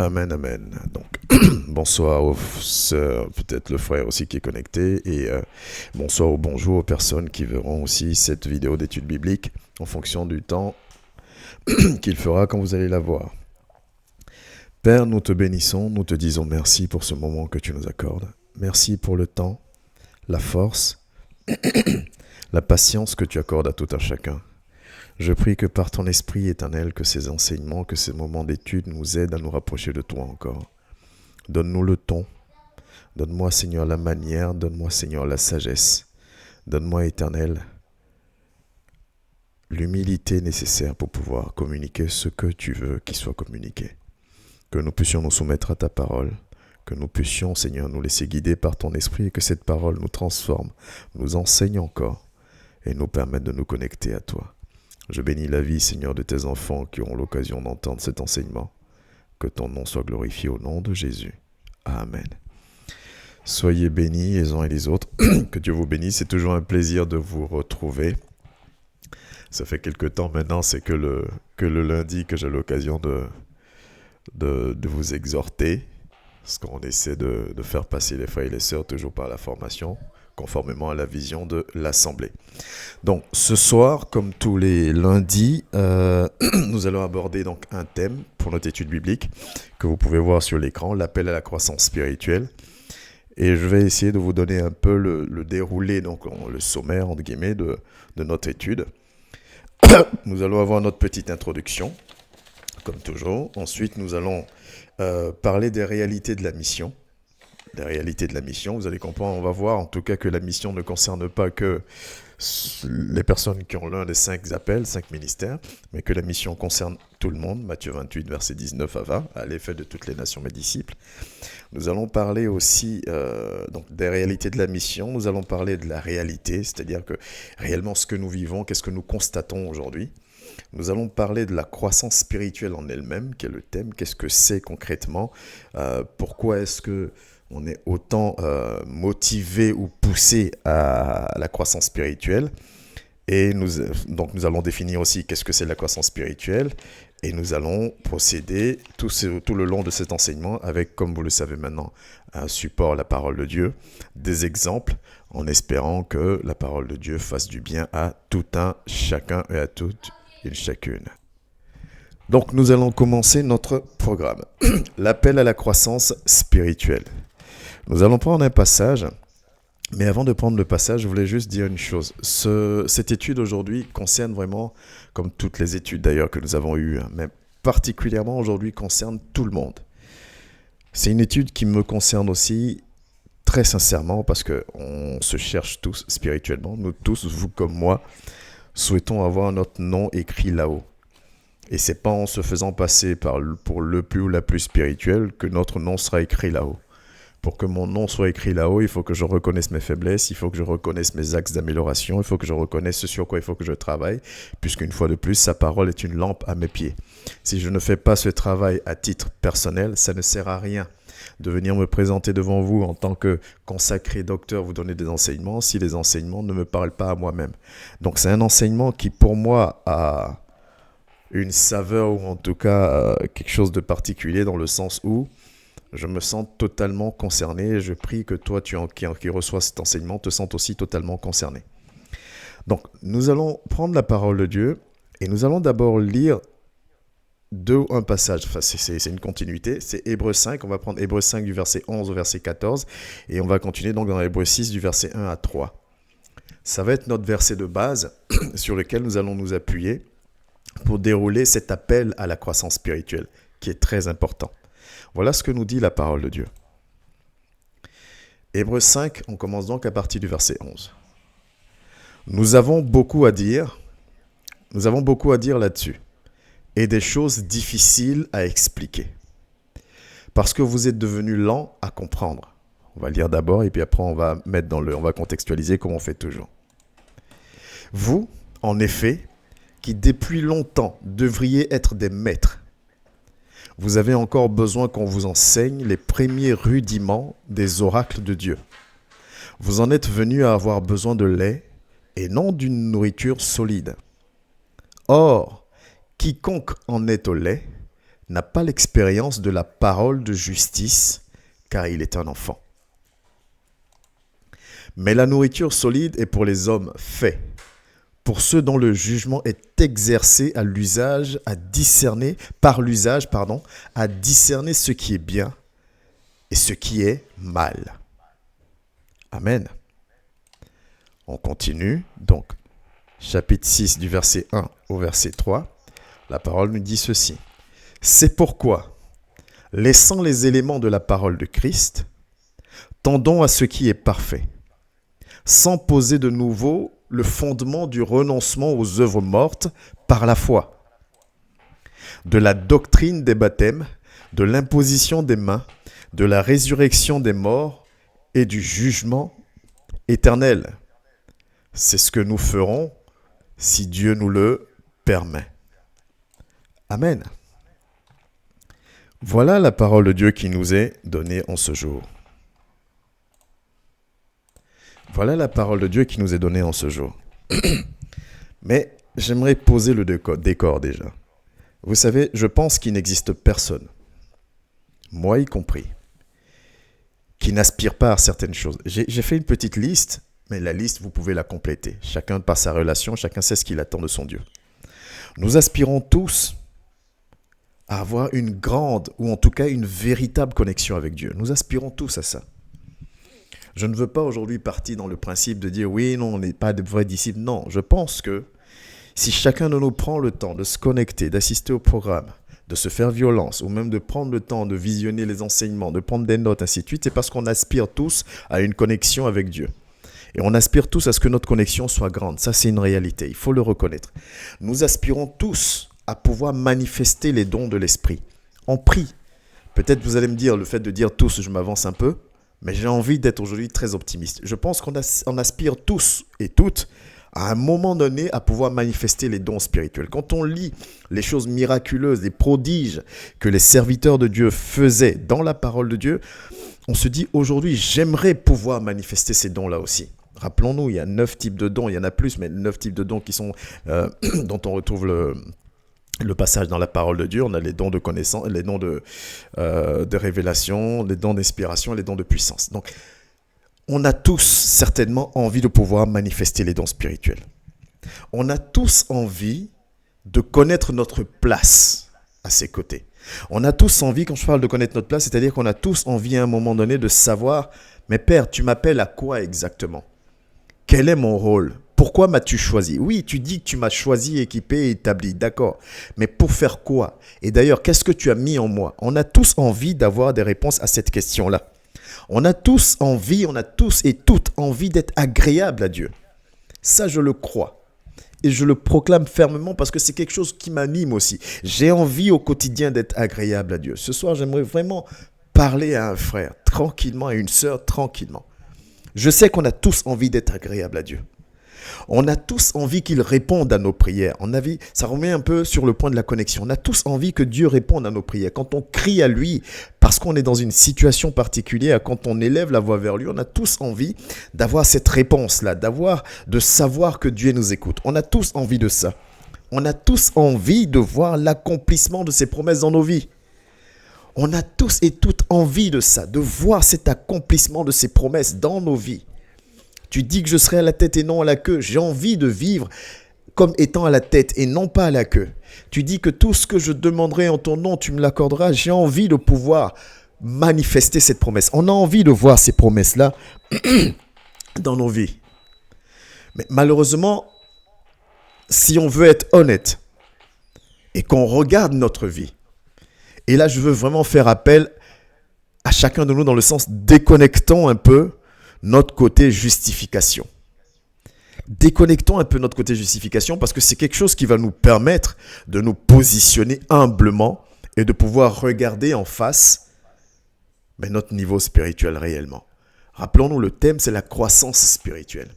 Amen, amen. Donc, bonsoir aux sœurs, peut-être le frère aussi qui est connecté, et bonsoir ou bonjour aux personnes qui verront aussi cette vidéo d'étude biblique en fonction du temps qu'il fera quand vous allez la voir. Père, nous te bénissons, nous te disons merci pour ce moment que tu nous accordes. Merci pour le temps, la force, la patience que tu accordes à tout un chacun. Je prie que par ton esprit éternel, que ces enseignements, que ces moments d'étude nous aident à nous rapprocher de toi encore. Donne-nous le ton. Donne-moi, Seigneur, la manière. Donne-moi, Seigneur, la sagesse. Donne-moi, Éternel, l'humilité nécessaire pour pouvoir communiquer ce que tu veux qu'il soit communiqué. Que nous puissions nous soumettre à ta parole. Que nous puissions, Seigneur, nous laisser guider par ton esprit et que cette parole nous transforme, nous enseigne encore et nous permette de nous connecter à toi. Je bénis la vie, Seigneur, de tes enfants qui auront l'occasion d'entendre cet enseignement. Que ton nom soit glorifié au nom de Jésus. Amen. Soyez bénis les uns et les autres. Que Dieu vous bénisse. C'est toujours un plaisir de vous retrouver. Ça fait quelque temps maintenant, c'est que le lundi que j'ai l'occasion de vous exhorter. Parce qu'on essaie de faire passer les frères et les sœurs toujours par la formation, conformément à la vision de l'Assemblée. Donc ce soir, comme tous les lundis, nous allons aborder donc un thème pour notre étude biblique que vous pouvez voir sur l'écran, l'appel à la croissance spirituelle. Et je vais essayer de vous donner un peu le déroulé, donc le sommaire entre guillemets de notre étude. Nous allons avoir notre petite introduction, comme toujours. Ensuite, nous allons parler des réalités de la mission. Les réalités de la mission, vous allez comprendre, on va voir en tout cas que la mission ne concerne pas que les personnes qui ont l'un des 5 appels, 5 ministères, mais que la mission concerne tout le monde. Matthieu 28, verset 19 à 20, à l'effet de toutes les nations mes disciples. Nous allons parler aussi donc des réalités de la mission, nous allons parler de la réalité, c'est-à-dire que réellement ce que nous vivons, qu'est-ce que nous constatons aujourd'hui. Nous allons parler de la croissance spirituelle en elle-même, qui est le thème, qu'est-ce que c'est concrètement, pourquoi est-ce que on est autant motivé ou poussé à la croissance spirituelle. Et donc nous allons définir aussi qu'est-ce que c'est la croissance spirituelle. Et nous allons procéder tout le long de cet enseignement avec, comme vous le savez maintenant, un support, la parole de Dieu, des exemples, en espérant que la parole de Dieu fasse du bien à tout un chacun et à toute une chacune. Donc nous allons commencer notre programme. L'appel à la croissance spirituelle. Nous allons prendre un passage, mais avant de prendre le passage, je voulais juste dire une chose. Cette étude aujourd'hui concerne vraiment, comme toutes les études d'ailleurs que nous avons eues, mais particulièrement aujourd'hui concerne tout le monde. C'est une étude qui me concerne aussi très sincèrement parce qu'on se cherche tous spirituellement. Nous tous, vous comme moi, souhaitons avoir notre nom écrit là-haut. Et c'est pas en se faisant passer pour le plus ou la plus spirituelle que notre nom sera écrit là-haut. Pour que mon nom soit écrit là-haut, il faut que je reconnaisse mes faiblesses, il faut que je reconnaisse mes axes d'amélioration, il faut que je reconnaisse ce sur quoi il faut que je travaille, puisqu'une fois de plus, sa parole est une lampe à mes pieds. Si je ne fais pas ce travail à titre personnel, ça ne sert à rien de venir me présenter devant vous en tant que consacré docteur, vous donner des enseignements, si les enseignements ne me parlent pas à moi-même. Donc c'est un enseignement qui pour moi a une saveur ou en tout cas quelque chose de particulier dans le sens où je me sens totalement concerné. Je prie que toi qui reçois cet enseignement te sentes aussi totalement concerné. Donc nous allons prendre la parole de Dieu et nous allons d'abord lire un passage. Enfin, c'est une continuité. C'est Hébreux 5. On va prendre Hébreux 5 du verset 11 au verset 14 et on va continuer donc dans Hébreux 6 du verset 1 à 3. Ça va être notre verset de base sur lequel nous allons nous appuyer pour dérouler cet appel à la croissance spirituelle qui est très important. Voilà ce que nous dit la parole de Dieu. Hébreux 5, on commence donc à partir du verset 11. Nous avons beaucoup à dire là-dessus, et des choses difficiles à expliquer, parce que vous êtes devenus lents à comprendre. On va lire d'abord, et puis après on va contextualiser comme on fait toujours. Vous, en effet, qui depuis longtemps devriez être des maîtres, vous avez encore besoin qu'on vous enseigne les premiers rudiments des oracles de Dieu. Vous en êtes venus à avoir besoin de lait et non d'une nourriture solide. Or, quiconque en est au lait n'a pas l'expérience de la parole de justice, car il est un enfant. Mais la nourriture solide est pour les hommes faits, pour ceux dont le jugement est exercé par l'usage, à discerner ce qui est bien et ce qui est mal. Amen. On continue. Donc, chapitre 6 du verset 1 au verset 3, la parole nous dit ceci. C'est pourquoi, laissant les éléments de la parole de Christ, tendons à ce qui est parfait, sans poser de nouveau le fondement du renoncement aux œuvres mortes par la foi, de la doctrine des baptêmes, de l'imposition des mains, de la résurrection des morts et du jugement éternel. C'est ce que nous ferons si Dieu nous le permet. Amen. Voilà la parole de Dieu qui nous est donnée en ce jour. Voilà la parole de Dieu qui nous est donnée en ce jour. Mais j'aimerais poser le décor déjà. Vous savez, je pense qu'il n'existe personne, moi y compris, qui n'aspire pas à certaines choses. J'ai fait une petite liste, mais la liste, vous pouvez la compléter. Chacun par sa relation, chacun sait ce qu'il attend de son Dieu. Nous aspirons tous à avoir une grande, ou en tout cas une véritable connexion avec Dieu. Nous aspirons tous à ça. Je ne veux pas aujourd'hui partir dans le principe de dire oui, non, on n'est pas de vrais disciples. Non, je pense que si chacun de nous prend le temps de se connecter, d'assister au programme, de se faire violence, ou même de prendre le temps de visionner les enseignements, de prendre des notes, ainsi de suite, c'est parce qu'on aspire tous à une connexion avec Dieu. Et on aspire tous à ce que notre connexion soit grande. Ça, c'est une réalité, il faut le reconnaître. Nous aspirons tous à pouvoir manifester les dons de l'esprit. On prie. Peut-être vous allez me dire, le fait de dire tous, je m'avance un peu, mais j'ai envie d'être aujourd'hui très optimiste. Je pense qu'on aspire tous et toutes à un moment donné à pouvoir manifester les dons spirituels. Quand on lit les choses miraculeuses, les prodiges que les serviteurs de Dieu faisaient dans la parole de Dieu, on se dit aujourd'hui, j'aimerais pouvoir manifester ces dons-là aussi. Rappelons-nous, il y a 9 types de dons, il y en a plus, mais 9 types de dons qui sont, dont on retrouve le passage dans la parole de Dieu. On a les dons de connaissance, les dons de révélation, les dons d'inspiration, les dons de puissance. Donc, on a tous certainement envie de pouvoir manifester les dons spirituels. On a tous envie de connaître notre place à ses côtés. On a tous envie, quand je parle de connaître notre place, c'est-à-dire qu'on a tous envie à un moment donné de savoir, mais Père, tu m'appelles à quoi exactement ? Quel est mon rôle ? Pourquoi m'as-tu choisi ? Oui, tu dis que tu m'as choisi, équipé et établi, d'accord. Mais pour faire quoi ? Et d'ailleurs, qu'est-ce que tu as mis en moi ? On a tous envie d'avoir des réponses à cette question-là. On a tous et toutes envie d'être agréables à Dieu. Ça, je le crois. Et je le proclame fermement parce que c'est quelque chose qui m'anime aussi. J'ai envie au quotidien d'être agréable à Dieu. Ce soir, j'aimerais vraiment parler à un frère tranquillement, à une sœur tranquillement. Je sais qu'on a tous envie d'être agréable à Dieu. On a tous envie qu'il réponde à nos prières. Ça remet un peu sur le point de la connexion. On a tous envie que Dieu réponde à nos prières. Quand on crie à lui, parce qu'on est dans une situation particulière, quand on élève la voix vers lui, on a tous envie d'avoir cette réponse-là, de savoir que Dieu nous écoute. On a tous envie de ça. On a tous envie de voir l'accomplissement de ses promesses dans nos vies. On a tous et toutes envie de ça, de voir cet accomplissement de ses promesses dans nos vies. Tu dis que je serai à la tête et non à la queue. J'ai envie de vivre comme étant à la tête et non pas à la queue. Tu dis que tout ce que je demanderai en ton nom, tu me l'accorderas. J'ai envie de pouvoir manifester cette promesse. On a envie de voir ces promesses-là dans nos vies. Mais malheureusement, si on veut être honnête et qu'on regarde notre vie, et là je veux vraiment faire appel à chacun de nous dans le sens déconnectons un peu notre côté justification. Déconnectons un peu notre côté justification parce que c'est quelque chose qui va nous permettre de nous positionner humblement et de pouvoir regarder en face notre niveau spirituel réellement. Rappelons-nous, le thème, c'est la croissance spirituelle.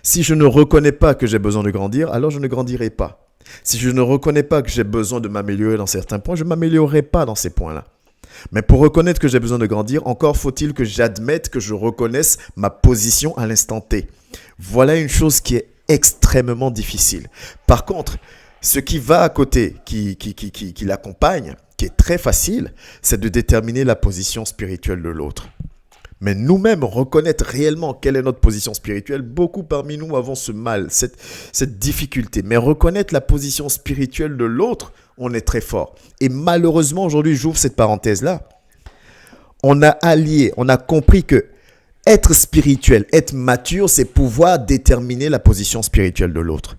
Si je ne reconnais pas que j'ai besoin de grandir, alors je ne grandirai pas. Si je ne reconnais pas que j'ai besoin de m'améliorer dans certains points, je ne m'améliorerai pas dans ces points-là. Mais pour reconnaître que j'ai besoin de grandir, encore faut-il que j'admette, que je reconnaisse ma position à l'instant T. Voilà une chose qui est extrêmement difficile. Par contre, Ce qui va à côté, qui l'accompagne, qui est très facile, c'est de déterminer la position spirituelle de l'autre. Mais nous-mêmes, reconnaître réellement quelle est notre position spirituelle, beaucoup parmi nous avons ce mal, cette difficulté. Mais reconnaître la position spirituelle de l'autre, on est très fort. Et malheureusement, aujourd'hui, j'ouvre cette parenthèse-là. On a allié, on a compris que être spirituel, être mature, c'est pouvoir déterminer la position spirituelle de l'autre.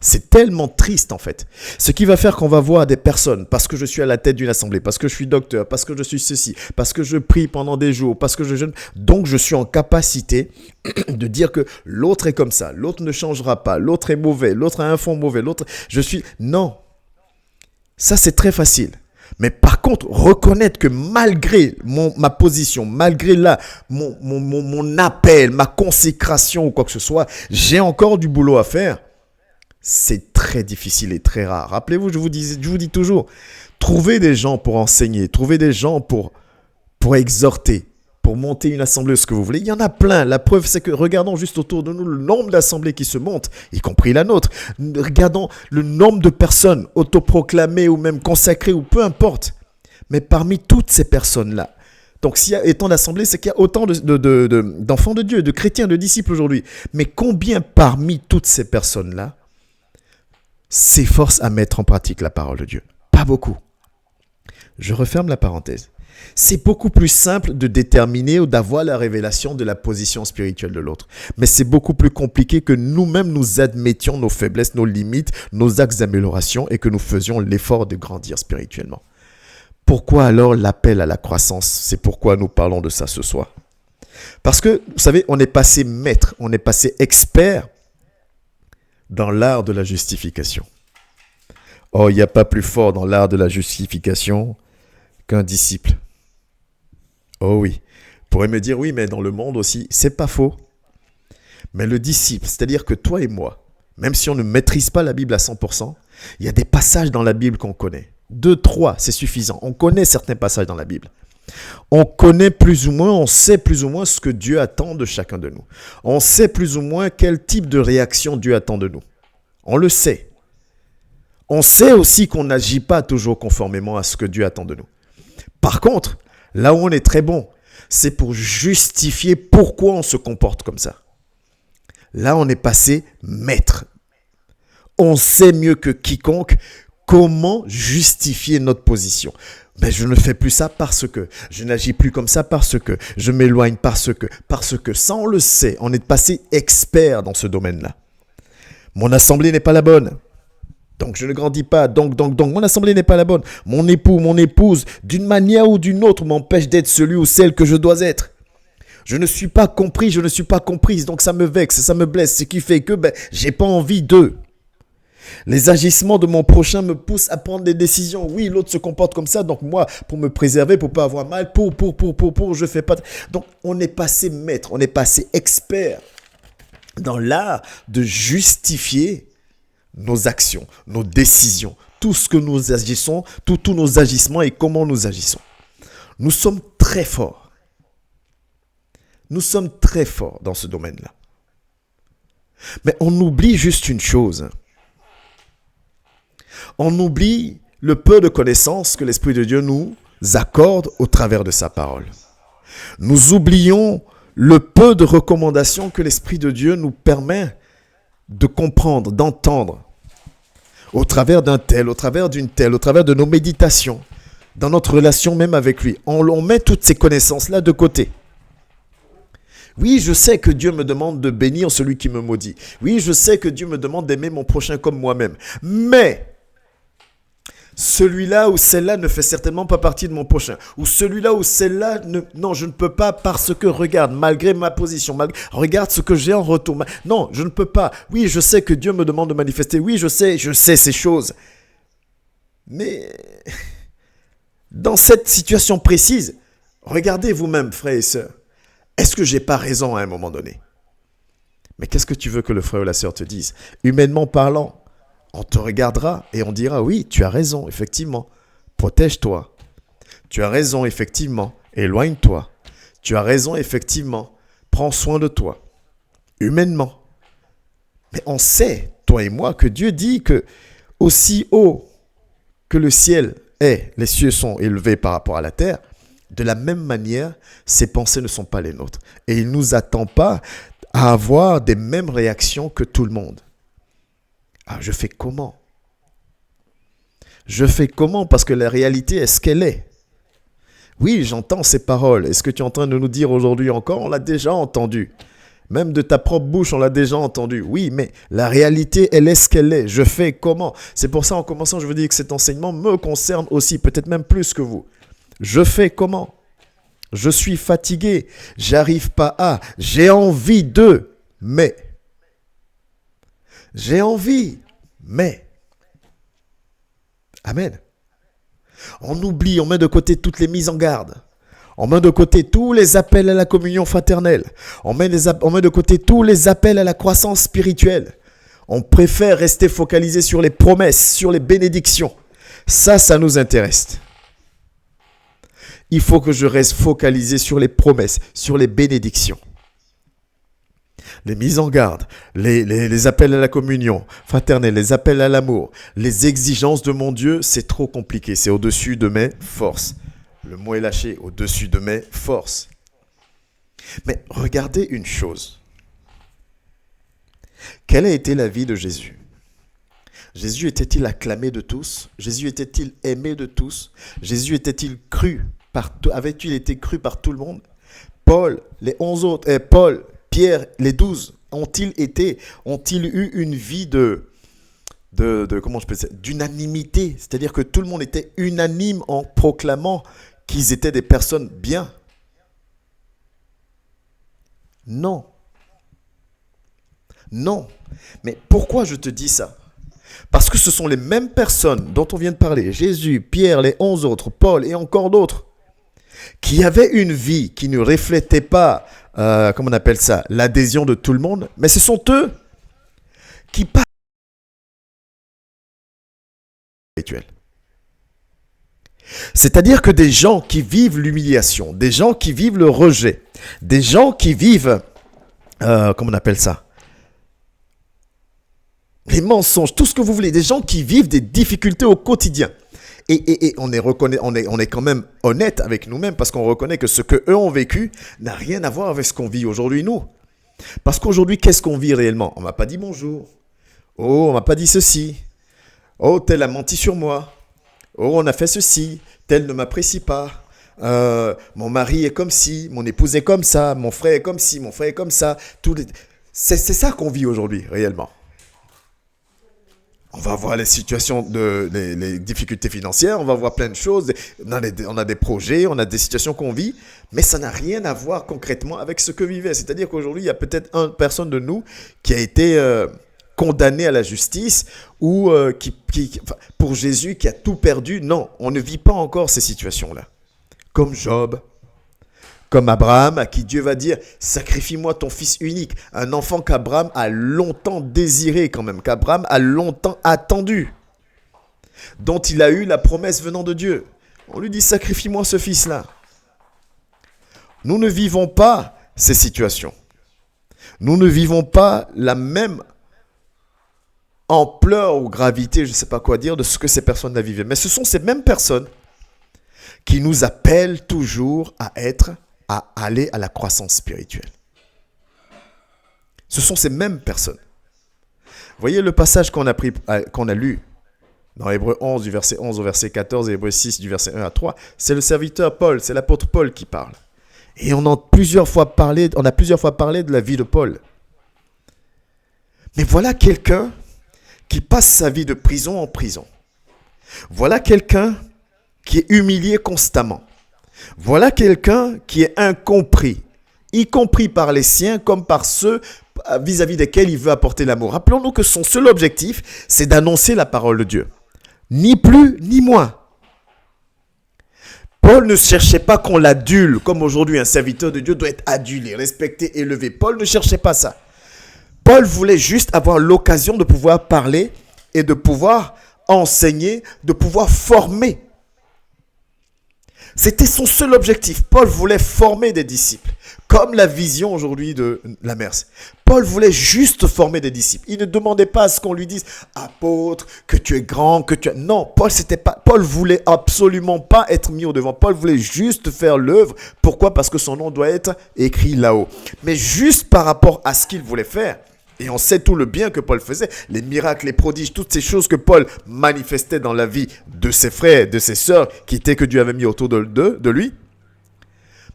C'est tellement triste en fait. Ce qui va faire qu'on va voir des personnes, parce que je suis à la tête d'une assemblée, parce que je suis docteur, parce que je suis ceci, parce que je prie pendant des jours, parce que je jeûne. Donc je suis en capacité de dire que l'autre est comme ça, l'autre ne changera pas, l'autre est mauvais, l'autre a un fond mauvais, l'autre... Non, ça c'est très facile. Mais par contre, reconnaître que malgré ma position, malgré mon appel, ma consécration ou quoi que ce soit, j'ai encore du boulot à faire. C'est très difficile et très rare. Rappelez-vous, je vous dis toujours, trouvez des gens pour enseigner, trouvez des gens pour exhorter, pour monter une assemblée, ce que vous voulez. Il y en a plein. La preuve, c'est que regardons juste autour de nous le nombre d'assemblées qui se montent, y compris la nôtre. Regardons le nombre de personnes autoproclamées ou même consacrées ou peu importe. Mais parmi toutes ces personnes-là, donc s'il y a autant d'assemblées, c'est qu'il y a autant d'enfants de Dieu, de chrétiens, de disciples aujourd'hui. Mais combien parmi toutes ces personnes-là s'efforcent à mettre en pratique la parole de Dieu? Pas beaucoup. Je referme la parenthèse. C'est beaucoup plus simple de déterminer ou d'avoir la révélation de la position spirituelle de l'autre. Mais c'est beaucoup plus compliqué que nous-mêmes nous admettions nos faiblesses, nos limites, nos axes d'amélioration et que nous faisions l'effort de grandir spirituellement. Pourquoi alors l'appel à la croissance? C'est pourquoi nous parlons de ça ce soir. Parce que, vous savez, on est passé maître, on est passé expert dans l'art de la justification. Oh, il n'y a pas plus fort dans l'art de la justification qu'un disciple. Oh oui, vous pourrez me dire, oui, mais dans le monde aussi, c'est pas faux. Mais le disciple, c'est-à-dire que toi et moi, même si on ne maîtrise pas la Bible à 100%, il y a des passages dans la Bible qu'on connaît. 2, 3, c'est suffisant. On connaît certains passages dans la Bible. On connaît plus ou moins, on sait plus ou moins ce que Dieu attend de chacun de nous. On sait plus ou moins quel type de réaction Dieu attend de nous. On le sait. On sait aussi qu'on n'agit pas toujours conformément à ce que Dieu attend de nous. Par contre, là où on est très bon, c'est pour justifier pourquoi on se comporte comme ça. Là, on est passé maître. On sait mieux que quiconque comment justifier notre position. Mais je ne fais plus ça parce que, je n'agis plus comme ça parce que, je m'éloigne parce que, ça on le sait, on est passé expert dans ce domaine-là. Mon assemblée n'est pas la bonne. Donc je ne grandis pas, donc, mon assemblée n'est pas la bonne. Mon époux, mon épouse, d'une manière ou d'une autre, m'empêche d'être celui ou celle que je dois être. Je ne suis pas compris, je ne suis pas comprise, donc ça me vexe, ça me blesse, ce qui fait que j'ai pas envie d'eux. Les agissements de mon prochain me poussent à prendre des décisions. Oui, l'autre se comporte comme ça, donc moi, pour me préserver, pour pas avoir mal, je fais pas... Donc on est passé maître, on est passé expert dans l'art de justifier nos actions, nos décisions, tout ce que nous agissons, tous nos agissements et comment nous agissons. Nous sommes très forts. Nous sommes très forts dans ce domaine-là. Mais on oublie juste une chose. On oublie le peu de connaissances que l'Esprit de Dieu nous accorde au travers de sa parole. Nous oublions le peu de recommandations que l'Esprit de Dieu nous permet de comprendre, d'entendre, au travers d'un tel, au travers d'une telle, au travers de nos méditations, dans notre relation même avec lui. On met toutes ces connaissances-là de côté. Oui, je sais que Dieu me demande de bénir celui qui me maudit. Oui, je sais que Dieu me demande d'aimer mon prochain comme moi-même. Mais celui-là ou celle-là ne fait certainement pas partie de mon prochain. Ou celui-là ou celle-là, non, je ne peux pas parce que, regarde, malgré ma position, regarde ce que j'ai en retour. Non, je ne peux pas. Oui, je sais que Dieu me demande de manifester. Oui, je sais ces choses. Mais dans cette situation précise, regardez vous-même, frères et sœurs. Est-ce que j'ai pas raison à un moment donné? Mais qu'est-ce que tu veux que le frère ou la sœur te dise? Humainement parlant, on te regardera et on dira, oui, tu as raison, effectivement, protège-toi. Tu as raison, effectivement, éloigne-toi. Tu as raison, effectivement, prends soin de toi, humainement. Mais on sait, toi et moi, que Dieu dit que Aussi haut que le ciel est, les cieux sont élevés par rapport à la terre, de la même manière, ses pensées ne sont pas les nôtres. Et il ne nous attend pas à avoir des mêmes réactions que tout le monde. Ah, je fais comment? Je fais comment? Parce que la réalité est ce qu'elle est. Oui, j'entends ces paroles. Et ce que tu es en train de nous dire aujourd'hui encore, on l'a déjà entendu. Même de ta propre bouche, on l'a déjà entendu. Oui, mais la réalité, elle est ce qu'elle est. Je fais comment? C'est pour ça, en commençant, je veux dire que cet enseignement me concerne aussi, peut-être même plus que vous. Je fais comment? Je suis fatigué. J'arrive pas à. J'ai envie de. Mais. J'ai envie. Mais. Amen. On oublie, on met de côté toutes les mises en garde. On met de côté tous les appels à la communion fraternelle. On met de côté tous les appels à la croissance spirituelle. On préfère rester focalisé sur les promesses, sur les bénédictions. Ça nous intéresse. Il faut que je reste focalisé sur les promesses, sur les bénédictions. Les mises en garde, les appels à la communion fraternelle, les appels à l'amour, les exigences de mon Dieu, c'est trop compliqué. C'est au-dessus de mes forces. Le mot est lâché, au-dessus de mes forces. Mais regardez une chose. Quelle a été la vie de Jésus? Jésus était-il acclamé de tous? Jésus était-il aimé de tous? Jésus était-il cru avait-il été cru par tout le monde? Paul, les 11 autres, Paul, Pierre, les 12, ont-ils eu une vie comment je peux dire, d'unanimité? C'est-à-dire que tout le monde était unanime en proclamant qu'ils étaient des personnes bien? Non. Non. Mais pourquoi je te dis ça? Parce que ce sont les mêmes personnes dont on vient de parler, Jésus, Pierre, les 11 autres, Paul et encore d'autres, qui avaient une vie qui ne reflétait pas, comment on appelle ça, l'adhésion de tout le monde, mais ce sont eux qui parlent spirituel. C'est-à-dire que des gens qui vivent l'humiliation, des gens qui vivent le rejet, des gens qui vivent, comment on appelle ça, les mensonges, tout ce que vous voulez, des gens qui vivent des difficultés au quotidien. Et on est quand même honnête avec nous-mêmes parce qu'on reconnaît que ce qu'eux ont vécu n'a rien à voir avec ce qu'on vit aujourd'hui, nous. Parce qu'aujourd'hui, qu'est-ce qu'on vit réellement? On ne m'a pas dit bonjour. Oh, on ne m'a pas dit ceci. Oh, tel a menti sur moi. Oh, on a fait ceci. Tel ne m'apprécie pas. Mon mari est comme ci. Mon épouse est comme ça. Mon frère est comme ci. Mon frère est comme ça. C'est ça qu'on vit aujourd'hui, réellement. On va voir les situations, les difficultés financières, on va voir plein de choses. On a des projets, on a des situations qu'on vit, mais ça n'a rien à voir concrètement avec ce que vivait. C'est-à-dire qu'aujourd'hui, il y a peut-être une personne de nous qui a été condamnée à la justice ou pour Jésus qui a tout perdu. Non, on ne vit pas encore ces situations-là. Comme Job. Comme Abraham, à qui Dieu va dire « Sacrifie-moi ton fils unique ». Un enfant qu'Abraham a longtemps désiré quand même, qu'Abraham a longtemps attendu, dont il a eu la promesse venant de Dieu. On lui dit « Sacrifie-moi ce fils-là ». Nous ne vivons pas ces situations. Nous ne vivons pas la même ampleur ou gravité, je ne sais pas quoi dire, de ce que ces personnes-là vivaient. Mais ce sont ces mêmes personnes qui nous appellent toujours à aller à la croissance spirituelle. Ce sont ces mêmes personnes. Voyez le passage qu'on a lu dans Hébreux 11 du verset 11 au verset 14 et Hébreux 6 du verset 1 à 3. C'est le serviteur Paul, c'est l'apôtre Paul qui parle. Et on a plusieurs fois parlé de la vie de Paul. Mais voilà quelqu'un qui passe sa vie de prison en prison. Voilà quelqu'un qui est humilié constamment. Voilà quelqu'un qui est incompris, y compris par les siens comme par ceux vis-à-vis desquels il veut apporter l'amour. Rappelons-nous que son seul objectif, c'est d'annoncer la parole de Dieu. Ni plus, ni moins. Paul ne cherchait pas qu'on l'adule, comme aujourd'hui un serviteur de Dieu doit être adulé, respecté, élevé. Paul ne cherchait pas ça. Paul voulait juste avoir l'occasion de pouvoir parler et de pouvoir enseigner, de pouvoir former. C'était son seul objectif. Paul voulait former des disciples. Comme la vision aujourd'hui de la Merce. Paul voulait juste former des disciples. Il ne demandait pas à ce qu'on lui dise « Apôtre, que tu es grand, que tu es... » Non, Paul voulait absolument pas être mis au devant. Paul voulait juste faire l'œuvre. Pourquoi? Parce que son nom doit être écrit là-haut. Mais juste par rapport à ce qu'il voulait faire. Et on sait tout le bien que Paul faisait. Les miracles, les prodiges, toutes ces choses que Paul manifestait dans la vie de ses frères, de ses sœurs, qui étaient que Dieu avait mis autour de lui.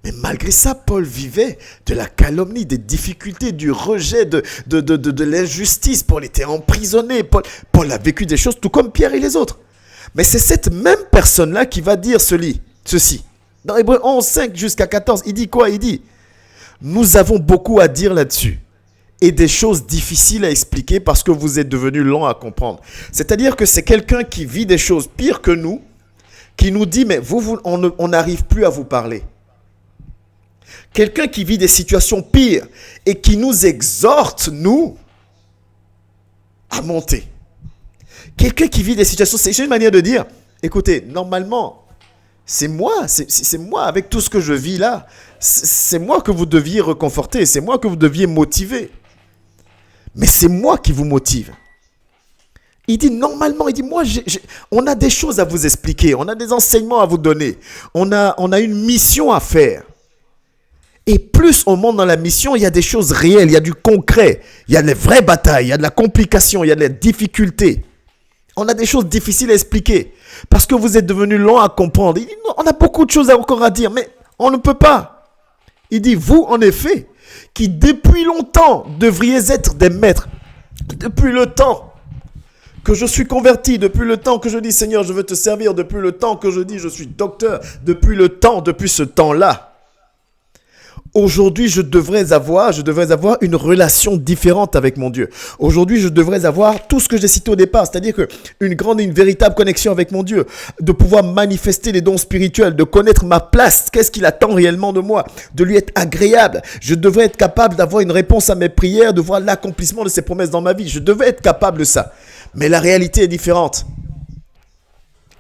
Mais malgré ça, Paul vivait de la calomnie, des difficultés, du rejet, de l'injustice. Paul était emprisonné. Paul a vécu des choses tout comme Pierre et les autres. Mais c'est cette même personne-là qui va dire ceci. Dans Hébreux 11, 5 jusqu'à 14, il dit quoi? Il dit « Nous avons beaucoup à dire là-dessus. Et des choses difficiles à expliquer parce que vous êtes devenus lents à comprendre. » C'est-à-dire que c'est quelqu'un qui vit des choses pires que nous, qui nous dit « Mais on n'arrive plus à vous parler. » Quelqu'un qui vit des situations pires et qui nous exhorte, nous, à monter. Quelqu'un qui vit des situations, c'est une manière de dire, écoutez, normalement, c'est moi avec tout ce que je vis là, c'est moi que vous deviez réconforter, c'est moi que vous deviez motiver. Mais c'est moi qui vous motive. Il dit normalement, on a des choses à vous expliquer, on a des enseignements à vous donner, on a une mission à faire. Et plus on monte dans la mission, il y a des choses réelles, il y a du concret, il y a les vraies batailles, il y a de la complication, il y a des difficultés. On a des choses difficiles à expliquer parce que vous êtes devenus lents à comprendre. Il dit, non, on a beaucoup de choses encore à dire, mais on ne peut pas. Il dit, vous, en effet, qui depuis longtemps devriez être des maîtres, depuis le temps que je suis converti, depuis le temps que je dis, Seigneur, je veux te servir, depuis le temps que je dis, je suis docteur, depuis ce temps-là. Aujourd'hui, je devrais avoir une relation différente avec mon Dieu. Aujourd'hui, je devrais avoir tout ce que j'ai cité au départ, c'est-à-dire une véritable connexion avec mon Dieu, de pouvoir manifester les dons spirituels, de connaître ma place, qu'est-ce qu'il attend réellement de moi, de lui être agréable. Je devrais être capable d'avoir une réponse à mes prières, de voir l'accomplissement de ses promesses dans ma vie. Je devais être capable de ça. Mais la réalité est différente.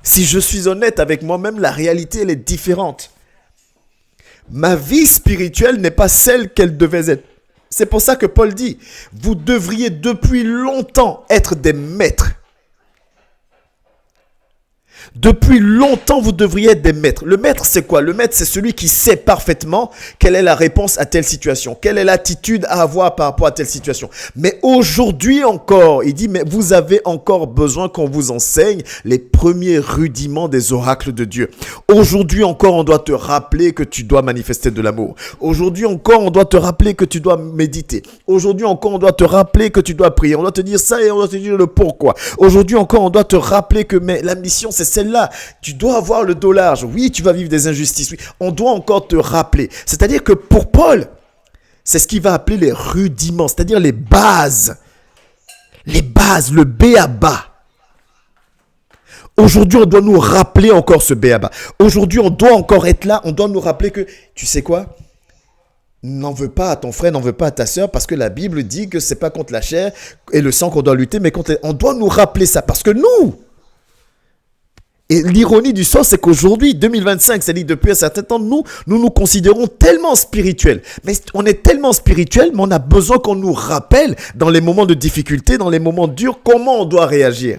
Si je suis honnête avec moi-même, la réalité, elle est différente. Ma vie spirituelle n'est pas celle qu'elle devait être. C'est pour ça que Paul dit, vous devriez depuis longtemps être des maîtres. Depuis longtemps, vous devriez être des maîtres. Le maître, c'est quoi? Le maître, c'est celui qui sait parfaitement quelle est la réponse à telle situation, quelle est l'attitude à avoir par rapport à telle situation. Mais aujourd'hui encore, il dit, mais vous avez encore besoin qu'on vous enseigne les premiers rudiments des oracles de Dieu. Aujourd'hui encore, on doit te rappeler que tu dois manifester de l'amour. Aujourd'hui encore, on doit te rappeler que tu dois méditer. Aujourd'hui encore, on doit te rappeler que tu dois prier. On doit te dire ça et on doit te dire le pourquoi. Aujourd'hui encore, on doit te rappeler que mais la mission, c'est celle-là. Tu dois avoir le dos large. Oui, tu vas vivre des injustices. Oui, on doit encore te rappeler. C'est-à-dire que pour Paul, c'est ce qu'il va appeler les rudiments, c'est-à-dire les bases. Les bases, le b.a.-ba. Aujourd'hui, on doit nous rappeler encore ce b.a.-ba. Aujourd'hui, on doit encore être là. On doit nous rappeler que, tu sais quoi? N'en veux pas à ton frère, n'en veux pas à ta sœur, parce que la Bible dit que c'est pas contre la chair et le sang qu'on doit lutter, mais contre on doit nous rappeler ça, parce que nous... Et l'ironie du sort, c'est qu'aujourd'hui, 2025, c'est-à-dire depuis un certain temps, nous considérons tellement spirituels. Mais on est tellement spirituels, mais on a besoin qu'on nous rappelle dans les moments de difficulté, dans les moments durs, comment on doit réagir.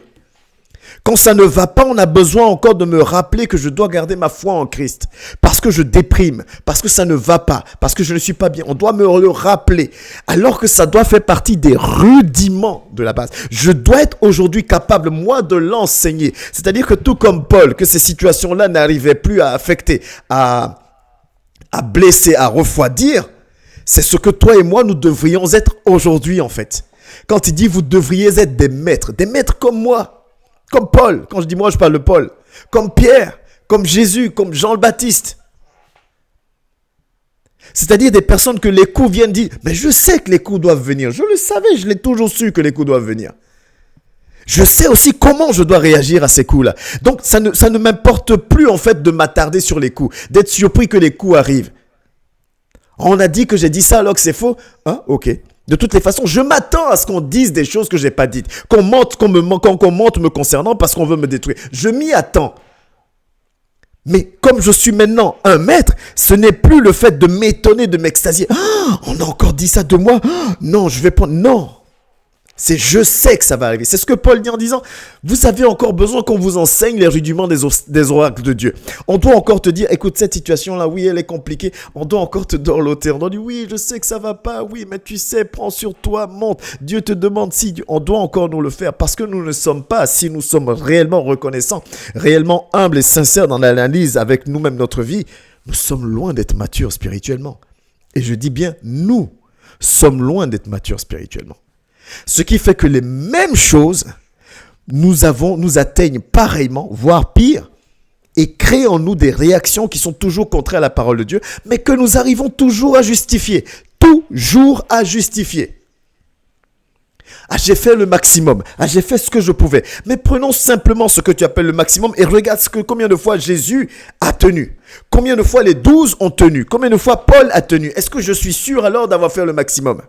Quand ça ne va pas, on a besoin encore de me rappeler que je dois garder ma foi en Christ. Parce que je déprime, parce que ça ne va pas, parce que je ne suis pas bien. On doit me le rappeler. Alors que ça doit faire partie des rudiments de la base. Je dois être aujourd'hui capable, moi, de l'enseigner. C'est-à-dire que tout comme Paul, que ces situations-là n'arrivaient plus à affecter, à blesser, à refroidir, c'est ce que toi et moi, nous devrions être aujourd'hui, en fait. Quand il dit, vous devriez être des maîtres comme moi. Comme Paul, quand je dis moi, je parle de Paul. Comme Pierre, comme Jésus, comme Jean le Baptiste. C'est-à-dire des personnes que les coups viennent dire, mais je sais que les coups doivent venir. Je le savais, je l'ai toujours su que les coups doivent venir. Je sais aussi comment je dois réagir à ces coups-là. Donc, ça ne m'importe plus en fait de m'attarder sur les coups, d'être surpris que les coups arrivent. On a dit que j'ai dit ça alors que c'est faux. Hein? Ok. De toutes les façons, je m'attends à ce qu'on dise des choses que je n'ai pas dites. Qu'on monte me concernant parce qu'on veut me détruire. Je m'y attends. Mais comme je suis maintenant un maître, ce n'est plus le fait de m'étonner, de m'extasier. Ah, on a encore dit ça de moi. Ah, non, je vais prendre... Non. C'est je sais que ça va arriver. C'est ce que Paul dit en disant, vous avez encore besoin qu'on vous enseigne les rudiments des oracles de Dieu. On doit encore te dire, écoute, cette situation-là, oui, elle est compliquée. On doit encore te dorloter. On doit dire, oui, je sais que ça va pas. Oui, mais tu sais, prends sur toi, monte. Dieu te demande si. On doit encore nous le faire parce que nous ne sommes pas, si nous sommes réellement reconnaissants, réellement humbles et sincères dans l'analyse avec nous-mêmes notre vie, nous sommes loin d'être matures spirituellement. Et je dis bien, nous sommes loin d'être matures spirituellement. Ce qui fait que les mêmes choses nous atteignent pareillement, voire pire, et créent en nous des réactions qui sont toujours contraires à la parole de Dieu, mais que nous arrivons toujours à justifier. Toujours à justifier. Ah, j'ai fait le maximum. Ah, j'ai fait ce que je pouvais. Mais prenons simplement ce que tu appelles le maximum et regarde combien de fois Jésus a tenu. Combien de fois les 12 ont tenu. Combien de fois Paul a tenu. Est-ce que je suis sûr alors d'avoir fait le maximum?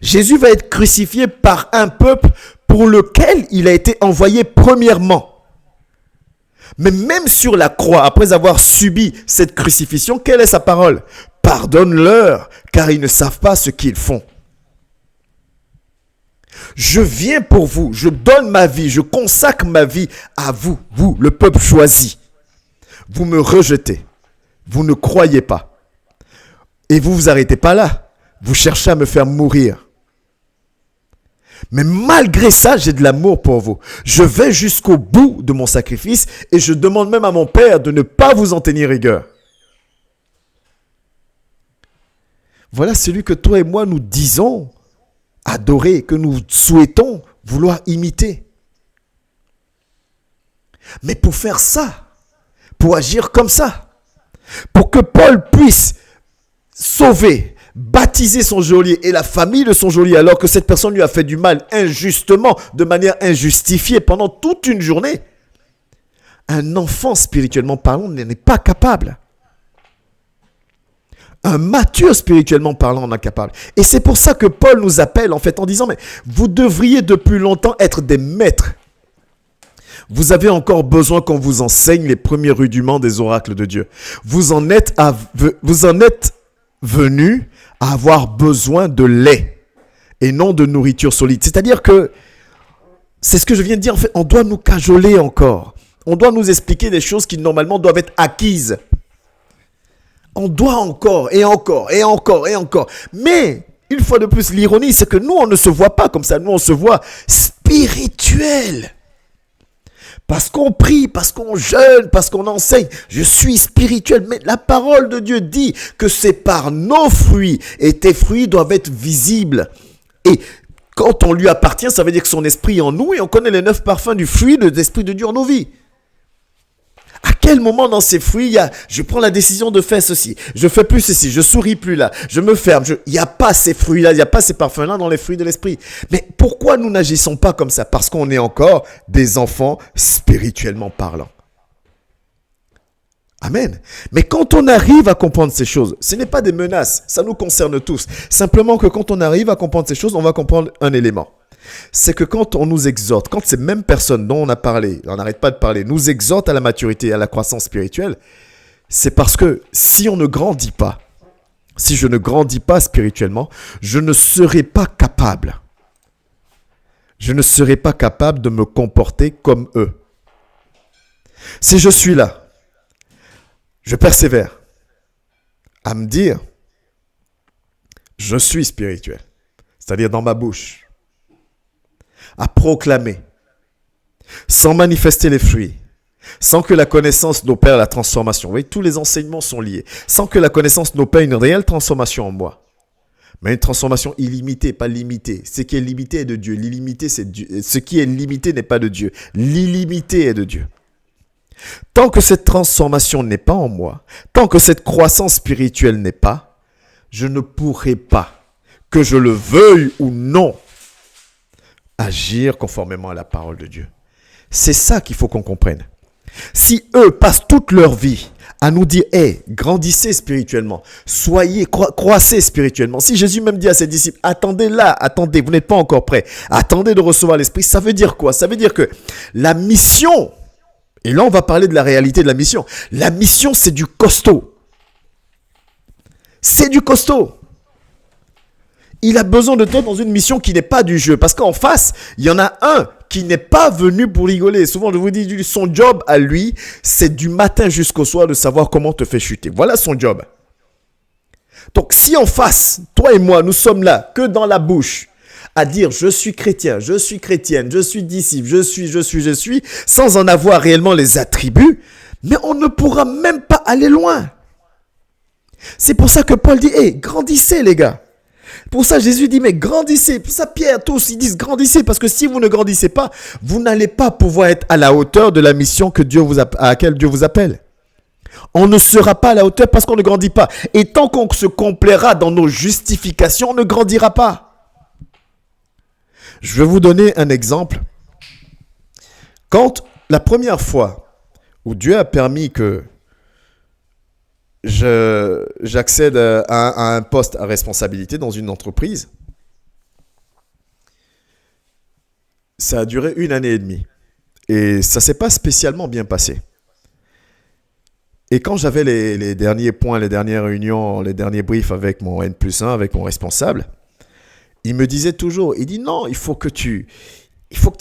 Jésus va être crucifié par un peuple pour lequel il a été envoyé premièrement. Mais même sur la croix, après avoir subi cette crucifixion, quelle est sa parole? Pardonne-leur, car ils ne savent pas ce qu'ils font. Je viens pour vous, je donne ma vie, je consacre ma vie à vous, vous, le peuple choisi. Vous me rejetez, vous ne croyez pas. Et vous vous arrêtez pas là. Vous cherchez à me faire mourir. Mais malgré ça, j'ai de l'amour pour vous. Je vais jusqu'au bout de mon sacrifice et je demande même à mon Père de ne pas vous en tenir rigueur. Voilà celui que toi et moi nous disons adorer, que nous souhaitons vouloir imiter. Mais pour faire ça, pour agir comme ça, pour que Paul puisse sauver, baptiser son geôlier et la famille de son geôlier alors que cette personne lui a fait du mal injustement, de manière injustifiée pendant toute une journée. Un enfant spirituellement parlant n'est pas capable. Un mature spirituellement parlant en est capable. Et c'est pour ça que Paul nous appelle en fait en disant, mais vous devriez depuis longtemps être des maîtres. Vous avez encore besoin qu'on vous enseigne les premiers rudiments des oracles de Dieu. Vous en êtes venus à avoir besoin de lait et non de nourriture solide. C'est-à-dire que, c'est ce que je viens de dire, en fait, on doit nous cajoler encore. On doit nous expliquer des choses qui normalement doivent être acquises. On doit encore et encore et encore et encore. Mais, une fois de plus, l'ironie, c'est que nous, on ne se voit pas comme ça. Nous, on se voit spirituel. Parce qu'on prie, parce qu'on jeûne, parce qu'on enseigne. Je suis spirituel. Mais la parole de Dieu dit que c'est par nos fruits. Et tes fruits doivent être visibles. Et quand on lui appartient, ça veut dire que son esprit est en nous. Et on connaît les 9 parfums du fruit de l'esprit de Dieu en nos vies. À quel moment dans ces fruits, je prends la décision de faire ceci, je fais plus ceci, je souris plus là, je me ferme, il n'y a pas ces fruits-là, il n'y a pas ces parfums-là dans les fruits de l'esprit. Mais pourquoi nous n'agissons pas comme ça? Parce qu'on est encore des enfants spirituellement parlant. Amen. Mais quand on arrive à comprendre ces choses, ce n'est pas des menaces, ça nous concerne tous. Simplement que quand on arrive à comprendre ces choses, on va comprendre un élément. C'est que quand on nous exhorte, quand ces mêmes personnes dont on a parlé, on n'arrête pas de parler, nous exhortent à la maturité et à la croissance spirituelle, c'est parce que si on ne grandit pas, si je ne grandis pas spirituellement, je ne serai pas capable. Je ne serai pas capable de me comporter comme eux. Si je suis là, je persévère à me dire, je suis spirituel, c'est-à-dire dans ma bouche, à proclamer, sans manifester les fruits, sans que la connaissance n'opère la transformation. Vous voyez, tous les enseignements sont liés. Sans que la connaissance n'opère une réelle transformation en moi. Mais une transformation illimitée, pas limitée. Ce qui est limité est de Dieu. L'illimité, c'est Dieu. Ce qui est limité n'est pas de Dieu. L'illimité est de Dieu. Tant que cette transformation n'est pas en moi, tant que cette croissance spirituelle n'est pas, je ne pourrai pas, que je le veuille ou non, agir conformément à la parole de Dieu. C'est ça qu'il faut qu'on comprenne. Si eux passent toute leur vie à nous dire, hey, grandissez spirituellement, soyez, croissez spirituellement. Si Jésus même dit à ses disciples, attendez là, attendez, vous n'êtes pas encore prêts, attendez de recevoir l'Esprit, ça veut dire quoi? Ça veut dire que la mission, et là on va parler de la réalité de la mission c'est du costaud. C'est du costaud. Il a besoin de toi dans une mission qui n'est pas du jeu. Parce qu'en face, il y en a un qui n'est pas venu pour rigoler. Souvent, je vous dis, son job à lui, c'est du matin jusqu'au soir de savoir comment te faire chuter. Voilà son job. Donc, si en face, toi et moi, nous sommes là que dans la bouche, à dire je suis chrétien, je suis chrétienne, je suis disciple, je suis, sans en avoir réellement les attributs, mais on ne pourra même pas aller loin. C'est pour ça que Paul dit, hey, grandissez les gars. Pour ça, Jésus dit, mais grandissez. Pour ça, Pierre, tous, ils disent grandissez. Parce que si vous ne grandissez pas, vous n'allez pas pouvoir être à la hauteur de la mission à laquelle Dieu vous appelle. On ne sera pas à la hauteur parce qu'on ne grandit pas. Et tant qu'on se complaira dans nos justifications, on ne grandira pas. Je vais vous donner un exemple. Quand la première fois où Dieu a permis que j'accède à un poste à responsabilité dans une entreprise, ça a duré 1 année et demie. Et ça ne s'est pas spécialement bien passé. Et quand j'avais les derniers points, les dernières réunions, les derniers briefs avec mon N+1, avec mon responsable, il me disait toujours, il dit non, il faut que tu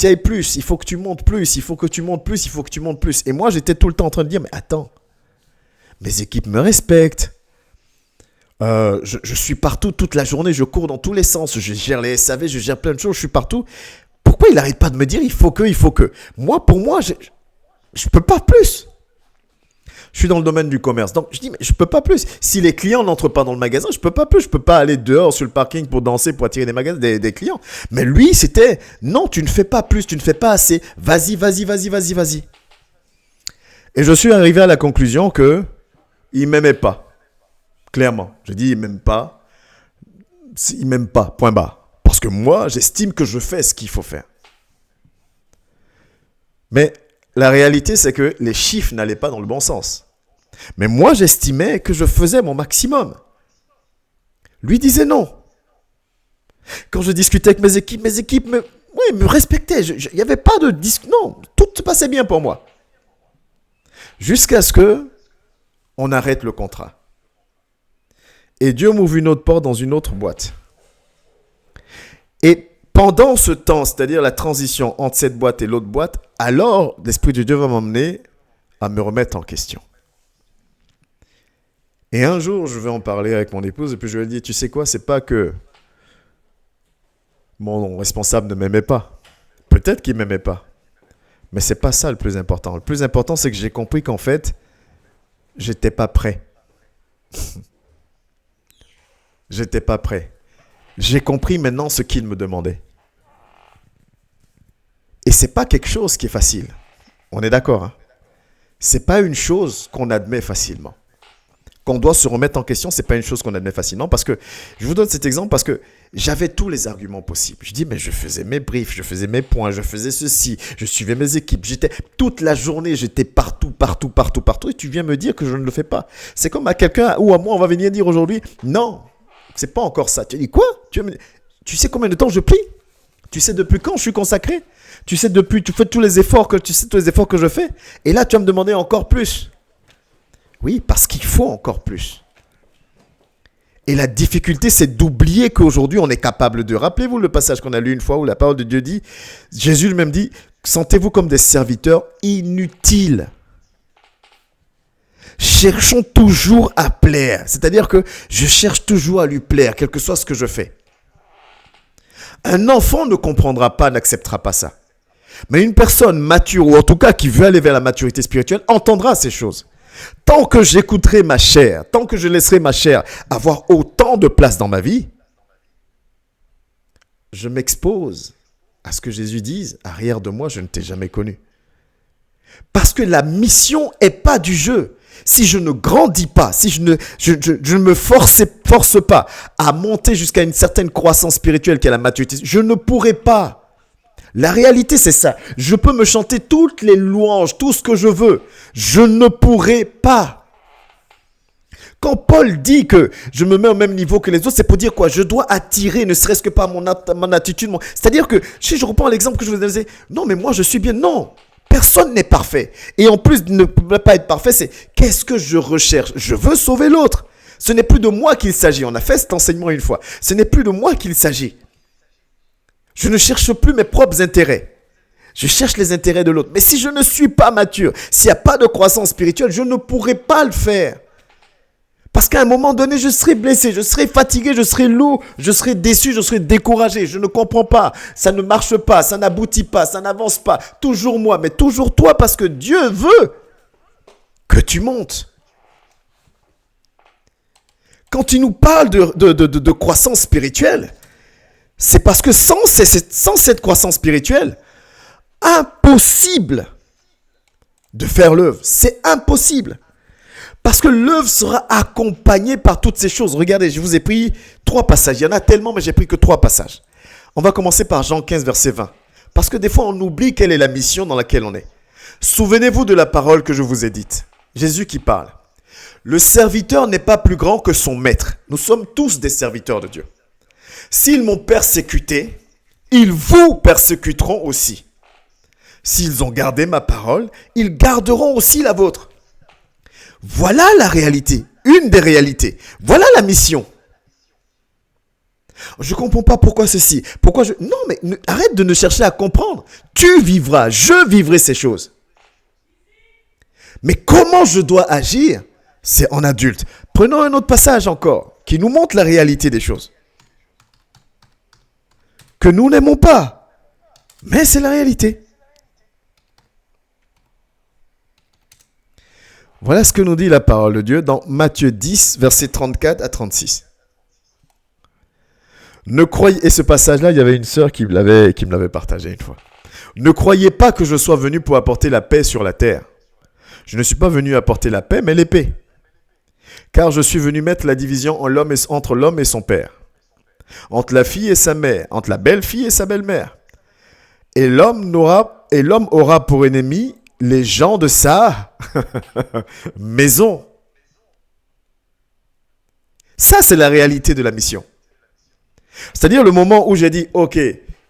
ailles plus, il faut que tu montes plus, il faut que tu montes plus, il faut que tu montes plus. Et moi, j'étais tout le temps en train de dire, mais attends, mes équipes me respectent. Je suis partout toute la journée, je cours dans tous les sens, je gère les SAV, je gère plein de choses, je suis partout. Pourquoi il n'arrête pas de me dire il faut que. Moi, pour moi, je ne peux pas plus. Je suis dans le domaine du commerce, donc je dis mais je ne peux pas plus. Si les clients n'entrent pas dans le magasin, je ne peux pas plus. Je ne peux pas aller dehors sur le parking pour danser, pour attirer des clients. Mais lui, c'était non, tu ne fais pas plus, tu ne fais pas assez. Vas-y. Et je suis arrivé à la conclusion que il ne m'aimait pas, clairement. Je dis, il ne m'aime pas. Il ne m'aime pas, point barre. Parce que moi, j'estime que je fais ce qu'il faut faire. Mais la réalité, c'est que les chiffres n'allaient pas dans le bon sens. Mais moi, j'estimais que je faisais mon maximum. Lui disait non. Quand je discutais avec mes équipes me respectaient. Il n'y avait pas de non, tout se passait bien pour moi. Jusqu'à ce que on arrête le contrat. Et Dieu m'ouvre une autre porte dans une autre boîte. Et pendant ce temps, c'est-à-dire la transition entre cette boîte et l'autre boîte, alors l'Esprit de Dieu va m'emmener à me remettre en question. Et un jour, je vais en parler avec mon épouse et puis je lui ai dit, tu sais quoi, c'est pas que mon responsable ne m'aimait pas. Peut-être qu'il ne m'aimait pas. Mais c'est pas ça le plus important. Le plus important, c'est que j'ai compris qu'en fait, j'étais pas prêt. J'étais pas prêt. J'ai compris maintenant ce qu'il me demandait. Et c'est pas quelque chose qui est facile. On est d'accord, hein? C'est pas une chose qu'on admet facilement. Qu'on doit se remettre en question, c'est pas une chose qu'on admet facilement parce que, je vous donne cet exemple parce que j'avais tous les arguments possibles. Je dis, mais je faisais mes briefs, je faisais mes points, je faisais ceci, je suivais mes équipes, toute la journée, j'étais partout, et tu viens me dire que je ne le fais pas. C'est comme à quelqu'un ou à moi, on va venir dire aujourd'hui, non, c'est pas encore ça. Tu dis quoi? Tu sais combien de temps je prie? Tu sais depuis quand je suis consacré? Tu sais tu fais tous les efforts que je fais? Et là, tu vas me demander encore plus. Oui, parce qu'il faut encore plus. Et la difficulté, c'est d'oublier qu'aujourd'hui, on est capable de... Rappelez-vous le passage qu'on a lu une fois où la parole de Dieu dit, Jésus lui-même dit, sentez-vous comme des serviteurs inutiles. Cherchons toujours à plaire. C'est-à-dire que je cherche toujours à lui plaire, quel que soit ce que je fais. Un enfant ne comprendra pas, n'acceptera pas ça. Mais une personne mature, ou en tout cas qui veut aller vers la maturité spirituelle, entendra ces choses. Tant que j'écouterai ma chair, tant que je laisserai ma chair avoir autant de place dans ma vie, je m'expose à ce que Jésus dise, arrière de moi, je ne t'ai jamais connu. Parce que la mission n'est pas du jeu. Si je ne grandis pas, si je ne me force pas à monter jusqu'à une certaine croissance spirituelle qui est la maturité, je ne pourrai pas. La réalité, c'est ça. Je peux me chanter toutes les louanges, tout ce que je veux. Je ne pourrai pas. Quand Paul dit que je me mets au même niveau que les autres, c'est pour dire quoi? Je dois attirer, ne serait-ce que par mon attitude. C'est-à-dire que, si je reprends l'exemple que je vous ai donné, non, mais moi je suis bien. Non, personne n'est parfait. Et en plus de ne pas être parfait, c'est qu'est-ce que je recherche? Je veux sauver l'autre. Ce n'est plus de moi qu'il s'agit. On a fait cet enseignement une fois. Ce n'est plus de moi qu'il s'agit. Je ne cherche plus mes propres intérêts. Je cherche les intérêts de l'autre. Mais si je ne suis pas mature, s'il n'y a pas de croissance spirituelle, je ne pourrai pas le faire. Parce qu'à un moment donné, je serai blessé, je serai fatigué, je serai lourd, je serai déçu, je serai découragé. Je ne comprends pas, ça ne marche pas, ça n'aboutit pas, ça n'avance pas. Toujours moi, mais toujours toi, parce que Dieu veut que tu montes. Quand il nous parle de croissance spirituelle, c'est parce que sans cette croissance spirituelle, impossible de faire l'œuvre. C'est impossible. Parce que l'œuvre sera accompagnée par toutes ces choses. Regardez, je vous ai pris 3 passages. Il y en a tellement, mais j'ai pris que 3 passages. On va commencer par Jean 15, verset 20. Parce que des fois, on oublie quelle est la mission dans laquelle on est. Souvenez-vous de la parole que je vous ai dite. Jésus qui parle. Le serviteur n'est pas plus grand que son maître. Nous sommes tous des serviteurs de Dieu. S'ils m'ont persécuté, ils vous persécuteront aussi. S'ils ont gardé ma parole, ils garderont aussi la vôtre. Voilà la réalité, une des réalités. Voilà la mission. Je ne comprends pas pourquoi ceci. Non, mais arrête de ne chercher à comprendre. Tu vivras, je vivrai ces choses. Mais comment je dois agir? C'est en adulte. Prenons un autre passage encore, qui nous montre la réalité des choses. Que nous n'aimons pas. Mais c'est la réalité. Voilà ce que nous dit la parole de Dieu dans Matthieu 10, versets 34 à 36. Et ce passage-là, il y avait une sœur qui me l'avait partagé une fois. Ne croyez pas que je sois venu pour apporter la paix sur la terre. Je ne suis pas venu apporter la paix, mais l'épée. Car je suis venu mettre la division entre l'homme et son père, entre la fille et sa mère, entre la belle-fille et sa belle-mère. Et l'homme aura pour ennemi les gens de sa maison. Ça, c'est la réalité de la mission. C'est-à-dire le moment où j'ai dit, ok,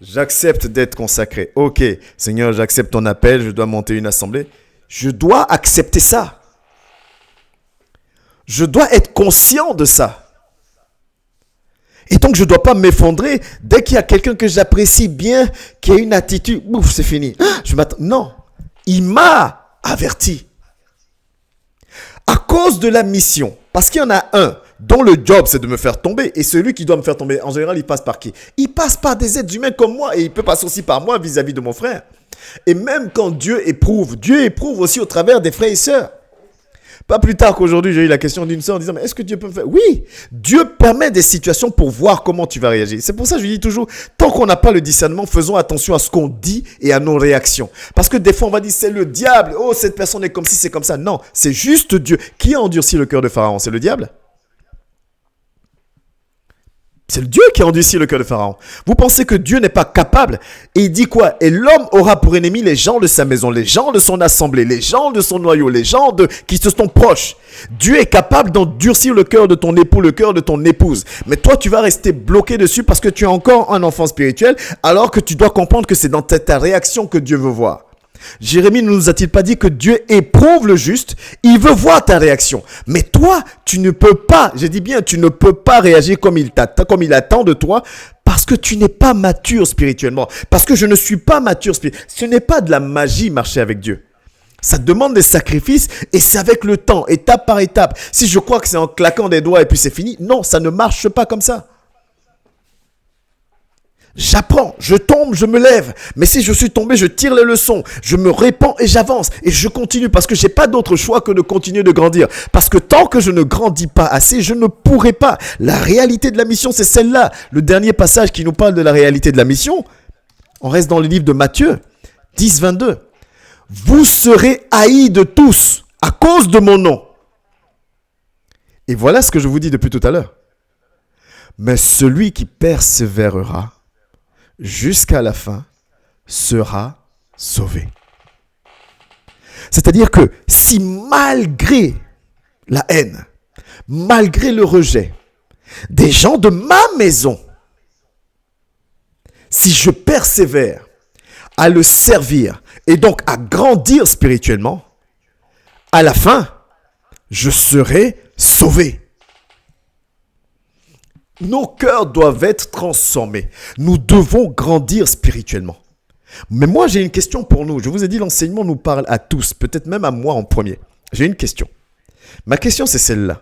j'accepte d'être consacré. Ok, Seigneur, j'accepte ton appel, je dois monter une assemblée. Je dois accepter ça. Je dois être conscient de ça. Et donc, je ne dois pas m'effondrer dès qu'il y a quelqu'un que j'apprécie bien, qui a une attitude, ouf, c'est fini. Non. Il m'a averti. À cause de la mission. Parce qu'il y en a un dont le job, c'est de me faire tomber. Et celui qui doit me faire tomber, en général, il passe par qui? Il passe par des êtres humains comme moi. Et il peut passer aussi par moi vis-à-vis de mon frère. Et même quand Dieu éprouve aussi au travers des frères et sœurs. Pas plus tard qu'aujourd'hui, j'ai eu la question d'une sœur en disant, mais est-ce que Dieu peut me faire? Oui, Dieu permet des situations pour voir comment tu vas réagir. C'est pour ça que je dis toujours, tant qu'on n'a pas le discernement, faisons attention à ce qu'on dit et à nos réactions. Parce que des fois, on va dire, c'est le diable. Oh, cette personne est comme ci, c'est comme ça. Non, c'est juste Dieu. Qui a endurci le cœur de Pharaon? C'est le diable? C'est le Dieu qui a endurci le cœur de Pharaon. Vous pensez que Dieu n'est pas capable? Et il dit quoi? Et l'homme aura pour ennemi les gens de sa maison, les gens de son assemblée, les gens de son noyau, les gens qui se sont proches. Dieu est capable d'endurcir le cœur de ton époux, le cœur de ton épouse. Mais toi, tu vas rester bloqué dessus parce que tu es encore un enfant spirituel, alors que tu dois comprendre que c'est dans ta réaction que Dieu veut voir. Jérémie ne nous a-t-il pas dit que Dieu éprouve le juste? Il veut voir ta réaction. Mais toi, tu ne peux pas, je dis bien, tu ne peux pas réagir comme il attend de toi parce que tu n'es pas mature spirituellement. Parce que je ne suis pas mature spirituellement. Ce n'est pas de la magie marcher avec Dieu. Ça demande des sacrifices et c'est avec le temps, étape par étape. Si je crois que c'est en claquant des doigts et puis c'est fini, non, ça ne marche pas comme ça. J'apprends, je tombe, je me lève. Mais si je suis tombé, je tire les leçons. Je me répands et j'avance. Et je continue parce que je n'ai pas d'autre choix que de continuer de grandir. Parce que tant que je ne grandis pas assez, je ne pourrai pas. La réalité de la mission, c'est celle-là. Le dernier passage qui nous parle de la réalité de la mission, on reste dans le livre de Matthieu 10, 22. Vous serez haïs de tous à cause de mon nom. Et voilà ce que je vous dis depuis tout à l'heure. Mais celui qui persévérera jusqu'à la fin sera sauvé. C'est-à-dire que si malgré la haine, malgré le rejet des gens de ma maison, si je persévère à le servir et donc à grandir spirituellement, à la fin, je serai sauvé. Nos cœurs doivent être transformés. Nous devons grandir spirituellement. Mais moi, j'ai une question pour nous. Je vous ai dit, l'enseignement nous parle à tous, peut-être même à moi en premier. J'ai une question. Ma question, c'est celle-là.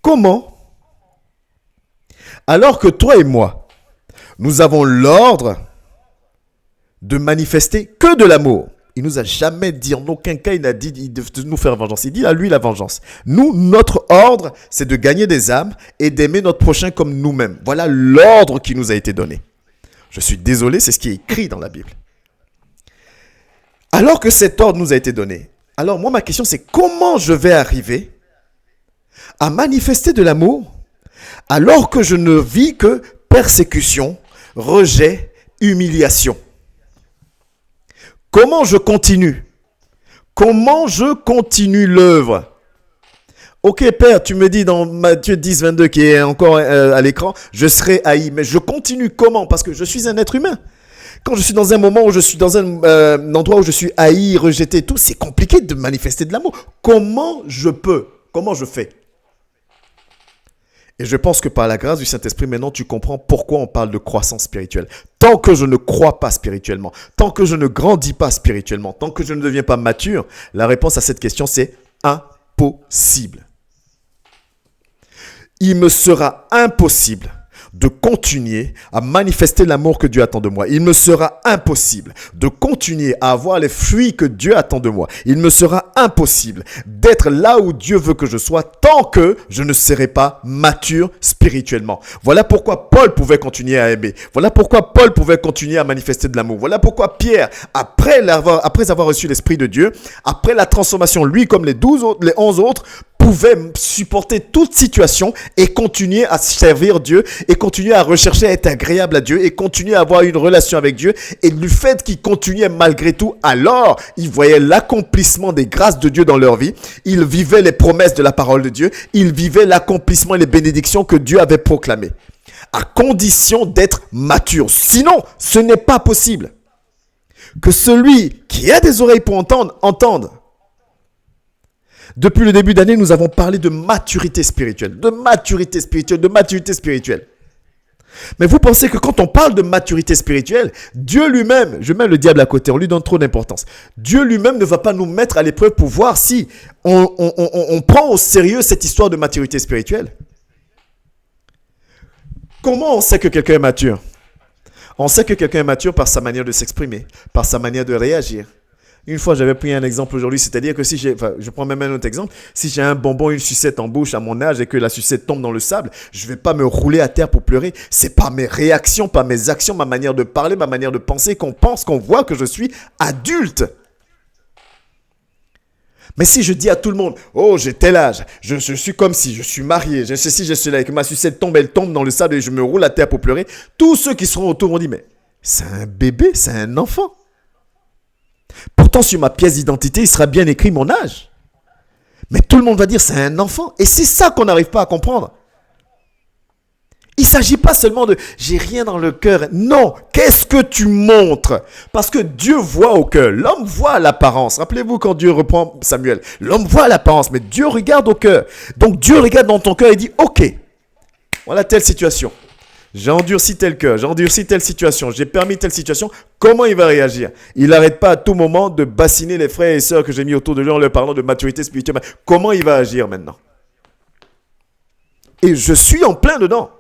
Comment, alors que toi et moi, nous avons l'ordre de manifester que de l'amour. Il nous a jamais dit, en aucun cas, il a dit de nous faire vengeance. Il dit à lui la vengeance. Nous, notre ordre, c'est de gagner des âmes et d'aimer notre prochain comme nous-mêmes. Voilà l'ordre qui nous a été donné. Je suis désolé, c'est ce qui est écrit dans la Bible. Alors que cet ordre nous a été donné, alors moi, ma question, c'est comment je vais arriver à manifester de l'amour alors que je ne vis que persécution, rejet, humiliation. Comment je continue? Comment je continue l'œuvre? Ok, Père, tu me dis dans Matthieu 10, 22, qui est encore à l'écran, je serai haï. Mais je continue comment? Parce que je suis un être humain. Quand je suis dans un moment où je suis dans un endroit où je suis haï, rejeté, tout, c'est compliqué de manifester de l'amour. Comment je peux? Comment je fais? Et je pense que par la grâce du Saint-Esprit, maintenant, tu comprends pourquoi on parle de croissance spirituelle. Tant que je ne crois pas spirituellement, tant que je ne grandis pas spirituellement, tant que je ne deviens pas mature, la réponse à cette question, c'est impossible. Il me sera impossible de continuer à manifester l'amour que Dieu attend de moi. Il me sera impossible de continuer à avoir les fruits que Dieu attend de moi. Il me sera impossible d'être là où Dieu veut que je sois tant que je ne serai pas mature spirituellement. Voilà pourquoi Paul pouvait continuer à aimer. Voilà pourquoi Paul pouvait continuer à manifester de l'amour. Voilà pourquoi Pierre, après avoir reçu l'Esprit de Dieu, après la transformation, lui comme les 11 autres, pouvait supporter toute situation et continuer à servir Dieu et continuer à rechercher à être agréable à Dieu et continuer à avoir une relation avec Dieu. Et du fait qu'ils continuaient malgré tout, alors ils voyaient l'accomplissement des grâces de Dieu dans leur vie. Ils vivaient les promesses de la parole de Dieu. Ils vivaient l'accomplissement et les bénédictions que Dieu avait proclamées. À condition d'être mature. Sinon, ce n'est pas possible. Que celui qui a des oreilles pour entendre, entende. Depuis le début d'année, nous avons parlé de maturité spirituelle, de maturité spirituelle, de maturité spirituelle. Mais vous pensez que quand on parle de maturité spirituelle, Dieu lui-même, je mets le diable à côté, on lui donne trop d'importance. Dieu lui-même ne va pas nous mettre à l'épreuve pour voir si on prend au sérieux cette histoire de maturité spirituelle. Comment on sait que quelqu'un est mature? On sait que quelqu'un est mature par sa manière de s'exprimer, par sa manière de réagir. Une fois, j'avais pris un exemple aujourd'hui, c'est-à-dire que si je prends même un autre exemple, si j'ai un bonbon, une sucette en bouche à mon âge et que la sucette tombe dans le sable, je ne vais pas me rouler à terre pour pleurer. C'est pas mes réactions, pas mes actions, ma manière de parler, ma manière de penser qu'on pense, qu'on voit que je suis adulte. Mais si je dis à tout le monde, oh, j'ai tel âge, je suis comme si, je suis marié, j'ai ceci, j'ai cela, et que ma sucette tombe, elle tombe dans le sable et je me roule à terre pour pleurer, tous ceux qui seront autour vont dire, mais c'est un bébé, c'est un enfant. Pourtant, sur ma pièce d'identité, il sera bien écrit mon âge. Mais tout le monde va dire c'est un enfant. Et c'est ça qu'on n'arrive pas à comprendre. Il ne s'agit pas seulement de j'ai rien dans le cœur. Non, qu'est-ce que tu montres? Parce que Dieu voit au cœur. L'homme voit l'apparence. Rappelez-vous quand Dieu reprend Samuel. L'homme voit l'apparence, mais Dieu regarde au cœur. Donc Dieu regarde dans ton cœur et dit ok, voilà telle situation. J'ai endurci tel cœur, j'ai endurci telle situation, j'ai permis telle situation. Comment il va réagir? Il n'arrête pas à tout moment de bassiner les frères et sœurs que j'ai mis autour de lui en leur parlant de maturité spirituelle. Comment il va agir maintenant? Et je suis en plein dedans.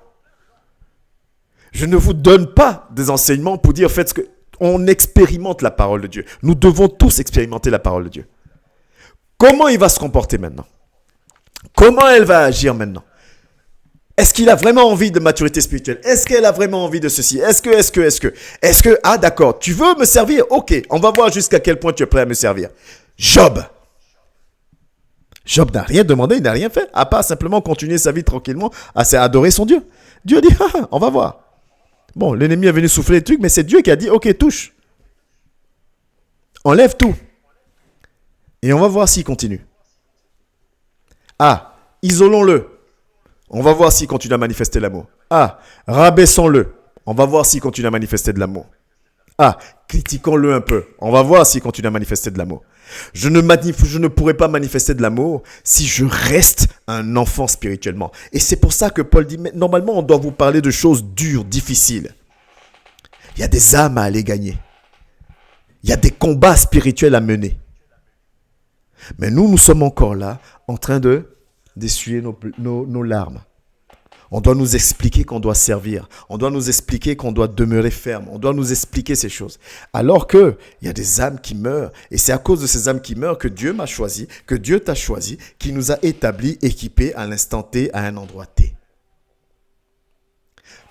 Je ne vous donne pas des enseignements pour dire faites ce que... On expérimente la parole de Dieu. Nous devons tous expérimenter la parole de Dieu. Comment il va se comporter maintenant? Comment elle va agir maintenant? Est-ce qu'il a vraiment envie de maturité spirituelle? Est-ce qu'elle a vraiment envie de ceci? Est-ce que, ah d'accord, tu veux me servir? Ok, on va voir jusqu'à quel point tu es prêt à me servir. Job n'a rien demandé, il n'a rien fait, à part simplement continuer sa vie tranquillement à adorer son Dieu. Dieu dit, on va voir. Bon, l'ennemi est venu souffler les trucs, mais c'est Dieu qui a dit, ok, touche. Enlève tout. Et on va voir s'il continue. Ah, isolons-le. On va voir s'il continue à manifester l'amour. Ah, rabaissons-le. On va voir s'il continue à manifester de l'amour. Ah, critiquons-le un peu. On va voir s'il continue à manifester de l'amour. Je ne pourrai pas manifester de l'amour si je reste un enfant spirituellement. Et c'est pour ça que Paul dit, mais normalement, on doit vous parler de choses dures, difficiles. Il y a des âmes à aller gagner. Il y a des combats spirituels à mener. Mais nous sommes encore là, en train d'essuyer nos larmes. On doit nous expliquer qu'on doit servir. On doit nous expliquer qu'on doit demeurer ferme. On doit nous expliquer ces choses. Alors qu'il y a des âmes qui meurent. Et c'est à cause de ces âmes qui meurent que Dieu m'a choisi, que Dieu t'a choisi, qui nous a établis, équipés à l'instant T, à un endroit T.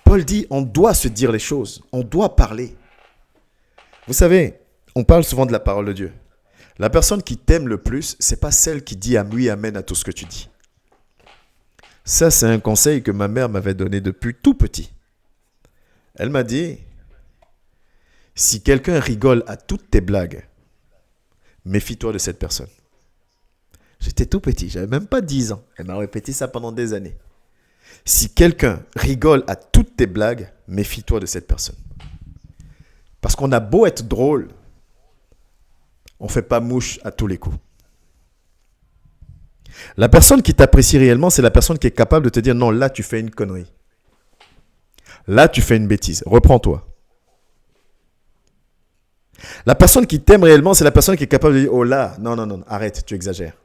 Paul dit, on doit se dire les choses. On doit parler. Vous savez, on parle souvent de la parole de Dieu. La personne qui t'aime le plus, ce n'est pas celle qui dit oui, amen à tout ce que tu dis. Ça, c'est un conseil que ma mère m'avait donné depuis tout petit. Elle m'a dit, si quelqu'un rigole à toutes tes blagues, méfie-toi de cette personne. J'étais tout petit, j'avais même pas 10 ans. Elle m'a répété ça pendant des années. Si quelqu'un rigole à toutes tes blagues, méfie-toi de cette personne. Parce qu'on a beau être drôle, on ne fait pas mouche à tous les coups. La personne qui t'apprécie réellement, c'est la personne qui est capable de te dire non, là tu fais une connerie. Là tu fais une bêtise. Reprends-toi. La personne qui t'aime réellement, c'est la personne qui est capable de dire oh là, non, arrête, tu exagères.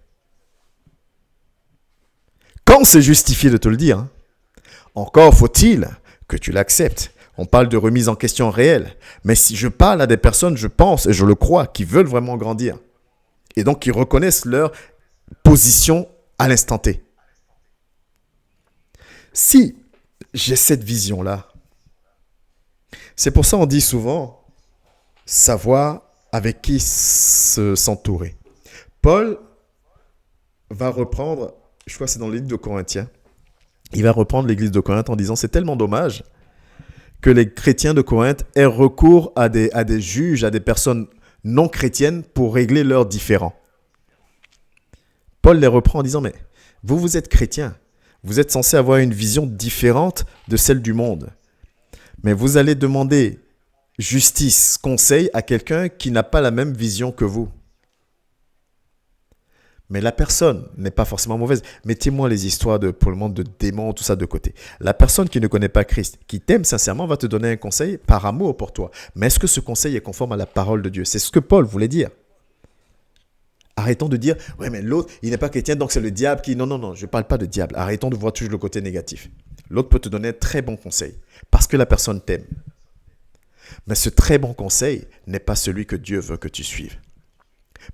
Quand c'est justifié de te le dire, encore faut-il que tu l'acceptes. On parle de remise en question réelle. Mais si je parle à des personnes, je pense et je le crois, qui veulent vraiment grandir. Et donc qui reconnaissent leur position à l'instant T. Si j'ai cette vision-là, c'est pour ça qu'on dit souvent savoir avec qui s'entourer. Paul va reprendre, je crois que c'est dans le livre de Corinthiens, il va reprendre l'église de Corinthe en disant c'est tellement dommage que les chrétiens de Corinthe aient recours à des juges, à des personnes non chrétiennes pour régler leurs différends. Paul les reprend en disant, mais vous êtes chrétiens, vous êtes censés avoir une vision différente de celle du monde. Mais vous allez demander justice, conseil à quelqu'un qui n'a pas la même vision que vous. Mais la personne n'est pas forcément mauvaise. Mettez-moi les histoires pour le monde de démons, tout ça de côté. La personne qui ne connaît pas Christ, qui t'aime sincèrement, va te donner un conseil par amour pour toi. Mais est-ce que ce conseil est conforme à la parole de Dieu? C'est ce que Paul voulait dire. Arrêtons de dire, ouais, mais l'autre, il n'est pas chrétien, donc c'est le diable qui... Non, je ne parle pas de diable. Arrêtons de voir toujours le côté négatif. L'autre peut te donner un très bon conseil parce que la personne t'aime. Mais ce très bon conseil n'est pas celui que Dieu veut que tu suives.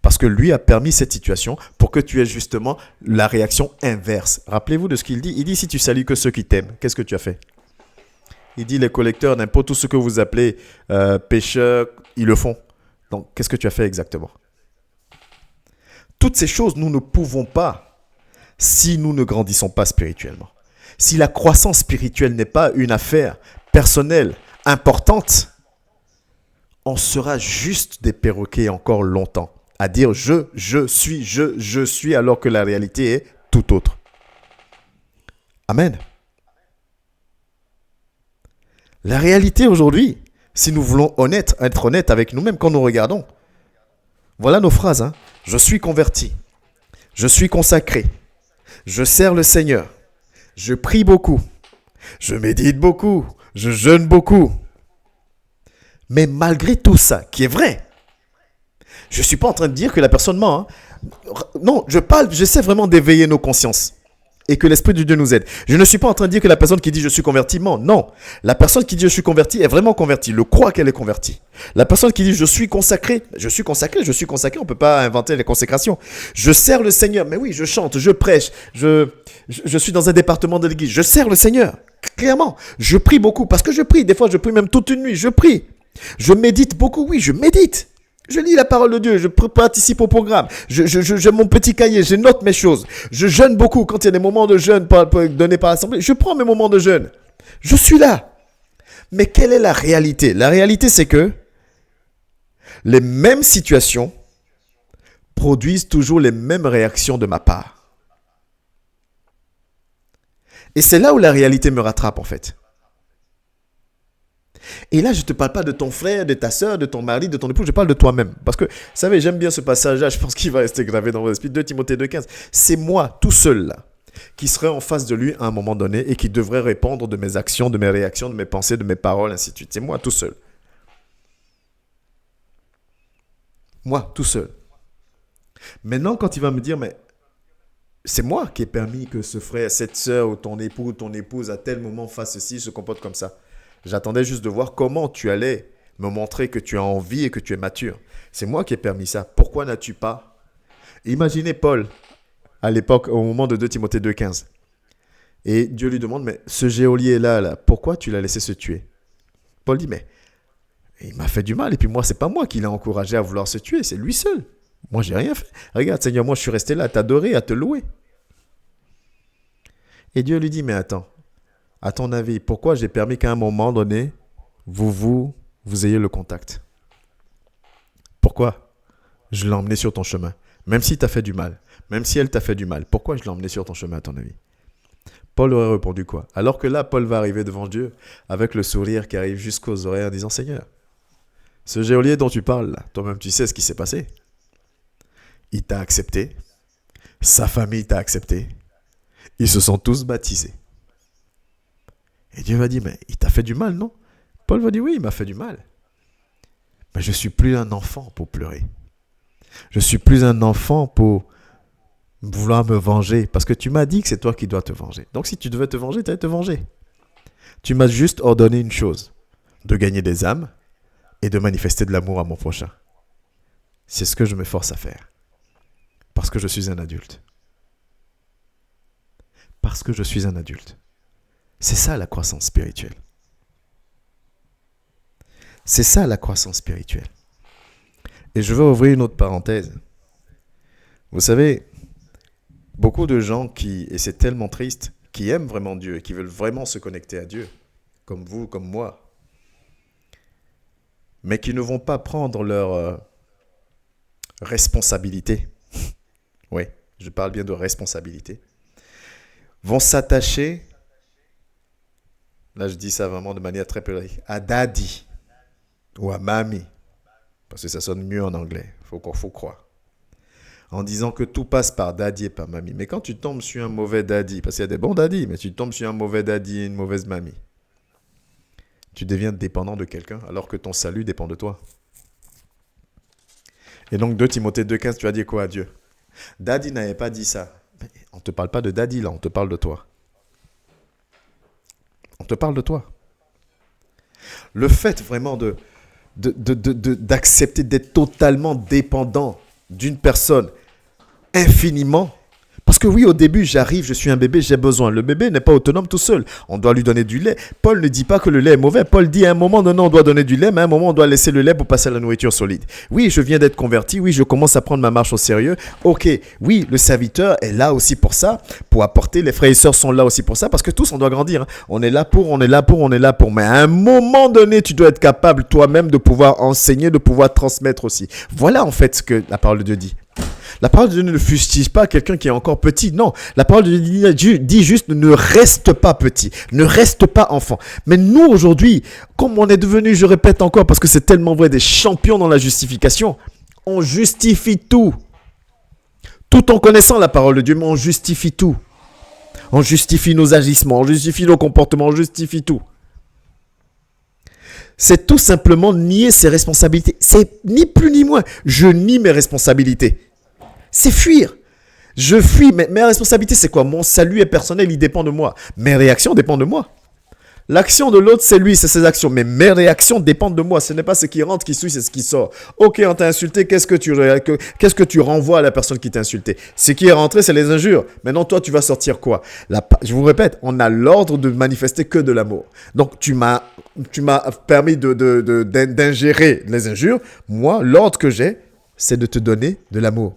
Parce que lui a permis cette situation pour que tu aies justement la réaction inverse. Rappelez-vous de ce qu'il dit. Il dit, si tu salues que ceux qui t'aiment, qu'est-ce que tu as fait? Il dit, les collecteurs d'impôts, tout ce que vous appelez pécheurs, ils le font. Donc, qu'est-ce que tu as fait exactement? Toutes ces choses, nous ne pouvons pas si nous ne grandissons pas spirituellement. Si la croissance spirituelle n'est pas une affaire personnelle, importante, on sera juste des perroquets encore longtemps. À dire je suis, alors que la réalité est tout autre. Amen. La réalité aujourd'hui, si nous voulons être honnêtes avec nous-mêmes quand nous regardons, voilà nos phrases. Je suis converti, je suis consacré, je sers le Seigneur, je prie beaucoup, je médite beaucoup, je jeûne beaucoup. Mais malgré tout ça, qui est vrai, je ne suis pas en train de dire que la personne ment. Non, j'essaie vraiment d'éveiller nos consciences et que l'Esprit de Dieu nous aide. Je ne suis pas en train de dire que la personne qui dit je suis converti ment. Non, la personne qui dit je suis converti est vraiment convertie. Le croit qu'elle est convertie. La personne qui dit je suis consacré, on ne peut pas inventer les consécrations. Je sers le Seigneur. Mais oui, je chante, je prêche, je suis dans un département de l'église. Je sers le Seigneur, clairement. Je prie beaucoup parce que je prie. Des fois, je prie même toute une nuit. Je prie. Je médite beaucoup. Oui, je médite. Je lis la parole de Dieu, je participe au programme, j'ai mon petit cahier, je note mes choses. Je jeûne beaucoup quand il y a des moments de jeûne donnés par l'Assemblée. Je prends mes moments de jeûne. Je suis là. Mais quelle est la réalité? La réalité, c'est que les mêmes situations produisent toujours les mêmes réactions de ma part. Et c'est là où la réalité me rattrape en fait. Et là, je ne te parle pas de ton frère, de ta soeur, de ton mari, de ton époux, je parle de toi-même. Parce que, vous savez, j'aime bien ce passage-là, je pense qu'il va rester gravé dans votre esprit. 2 Timothée 2,15. C'est moi, tout seul là, qui serai en face de lui à un moment donné et qui devrait répondre de mes actions, de mes réactions, de mes pensées, de mes paroles, ainsi de suite. C'est moi, tout seul. Moi, tout seul. Maintenant, quand il va me dire, mais c'est moi qui ai permis que ce frère, cette soeur ou ton époux ou ton épouse à tel moment fasse ceci, se comporte comme ça. J'attendais juste de voir comment tu allais me montrer que tu as envie et que tu es mature. C'est moi qui ai permis ça. Pourquoi n'as-tu pas? Imaginez Paul, à l'époque, au moment de 2 Timothée 2,15. Et Dieu lui demande, mais ce geôlier-là, pourquoi tu l'as laissé se tuer? Paul dit, mais il m'a fait du mal. Et puis moi, c'est pas moi qui l'ai encouragé à vouloir se tuer, c'est lui seul. Moi, j'ai rien fait. Regarde, Seigneur, moi, je suis resté là à t'adorer, à te louer. Et Dieu lui dit, mais attends. À ton avis, pourquoi j'ai permis qu'à un moment donné, vous ayez le contact? Pourquoi je l'ai emmené sur ton chemin? Même si t'as fait du mal, même si elle t'a fait du mal, pourquoi je l'ai emmené sur ton chemin à ton avis? Paul aurait répondu quoi? Alors que là, Paul va arriver devant Dieu avec le sourire qui arrive jusqu'aux oreilles en disant, Seigneur, ce geôlier dont tu parles, là, toi-même tu sais ce qui s'est passé. Il t'a accepté, sa famille t'a accepté, ils se sont tous baptisés. Et Dieu va dire, mais il t'a fait du mal, non? Paul va dire, oui, il m'a fait du mal. Mais je ne suis plus un enfant pour pleurer. Je ne suis plus un enfant pour vouloir me venger. Parce que tu m'as dit que c'est toi qui dois te venger. Donc si tu devais te venger, tu allais te venger. Tu m'as juste ordonné une chose, de gagner des âmes et de manifester de l'amour à mon prochain. C'est ce que je m'efforce à faire. Parce que je suis un adulte. Parce que je suis un adulte. C'est ça la croissance spirituelle. C'est ça la croissance spirituelle. Et je veux ouvrir une autre parenthèse. Vous savez, beaucoup de gens et c'est tellement triste, qui aiment vraiment Dieu et qui veulent vraiment se connecter à Dieu, comme vous, comme moi, mais qui ne vont pas prendre leur responsabilité. Oui, je parle bien de responsabilité. Vont s'attacher, là je dis ça vraiment de manière très pédagogique, à daddy ou à mamie, parce que ça sonne mieux en anglais, faut croire. En disant que tout passe par daddy et par mamie. Mais quand tu tombes sur un mauvais daddy, parce qu'il y a des bons daddy, mais tu tombes sur un mauvais daddy et une mauvaise mamie, tu deviens dépendant de quelqu'un alors que ton salut dépend de toi. Et donc 2 Timothée 2,15, tu as dit quoi à Dieu? Daddy n'avait pas dit ça. On ne te parle pas de daddy là, on te parle de toi. On te parle de toi. Le fait vraiment d'accepter d'être totalement dépendant d'une personne infiniment. Parce que oui, au début, j'arrive, je suis un bébé, j'ai besoin. Le bébé n'est pas autonome tout seul. On doit lui donner du lait. Paul ne dit pas que le lait est mauvais. Paul dit à un moment donné, on doit donner du lait, mais à un moment, on doit laisser le lait pour passer à la nourriture solide. Oui, je viens d'être converti. Oui, je commence à prendre ma marche au sérieux. Ok, oui, le serviteur est là aussi pour ça, pour apporter. Les frères et sœurs sont là aussi pour ça, parce que tous, on doit grandir. On est là pour. Mais à un moment donné, tu dois être capable toi-même de pouvoir enseigner, de pouvoir transmettre aussi. Voilà en fait ce que la parole de Dieu dit. La parole de Dieu ne fustige pas quelqu'un qui est encore petit. Non, la parole de Dieu dit juste ne reste pas petit, ne reste pas enfant. Mais nous aujourd'hui, comme on est devenu, je répète encore parce que c'est tellement vrai, des champions dans la justification, on justifie tout. Tout en connaissant la parole de Dieu, mais on justifie tout. On justifie nos agissements, on justifie nos comportements, on justifie tout. C'est tout simplement nier ses responsabilités. C'est ni plus ni moins. Je nie mes responsabilités. C'est fuir. Je fuis. Mais mes responsabilités, c'est quoi? Mon salut est personnel, il dépend de moi. Mes réactions dépendent de moi. L'action de l'autre, c'est lui, c'est ses actions. Mais mes réactions dépendent de moi. Ce n'est pas ce qui rentre qui suit, c'est ce qui sort. Ok, on t'a insulté, qu'est-ce que tu renvoies à la personne qui t'a insulté? Ce qui est rentré, c'est les injures. Maintenant, toi, tu vas sortir quoi? Je vous répète, on a l'ordre de manifester que de l'amour. Donc, tu m'as permis d'ingérer les injures. Moi, l'ordre que j'ai, c'est de te donner de l'amour.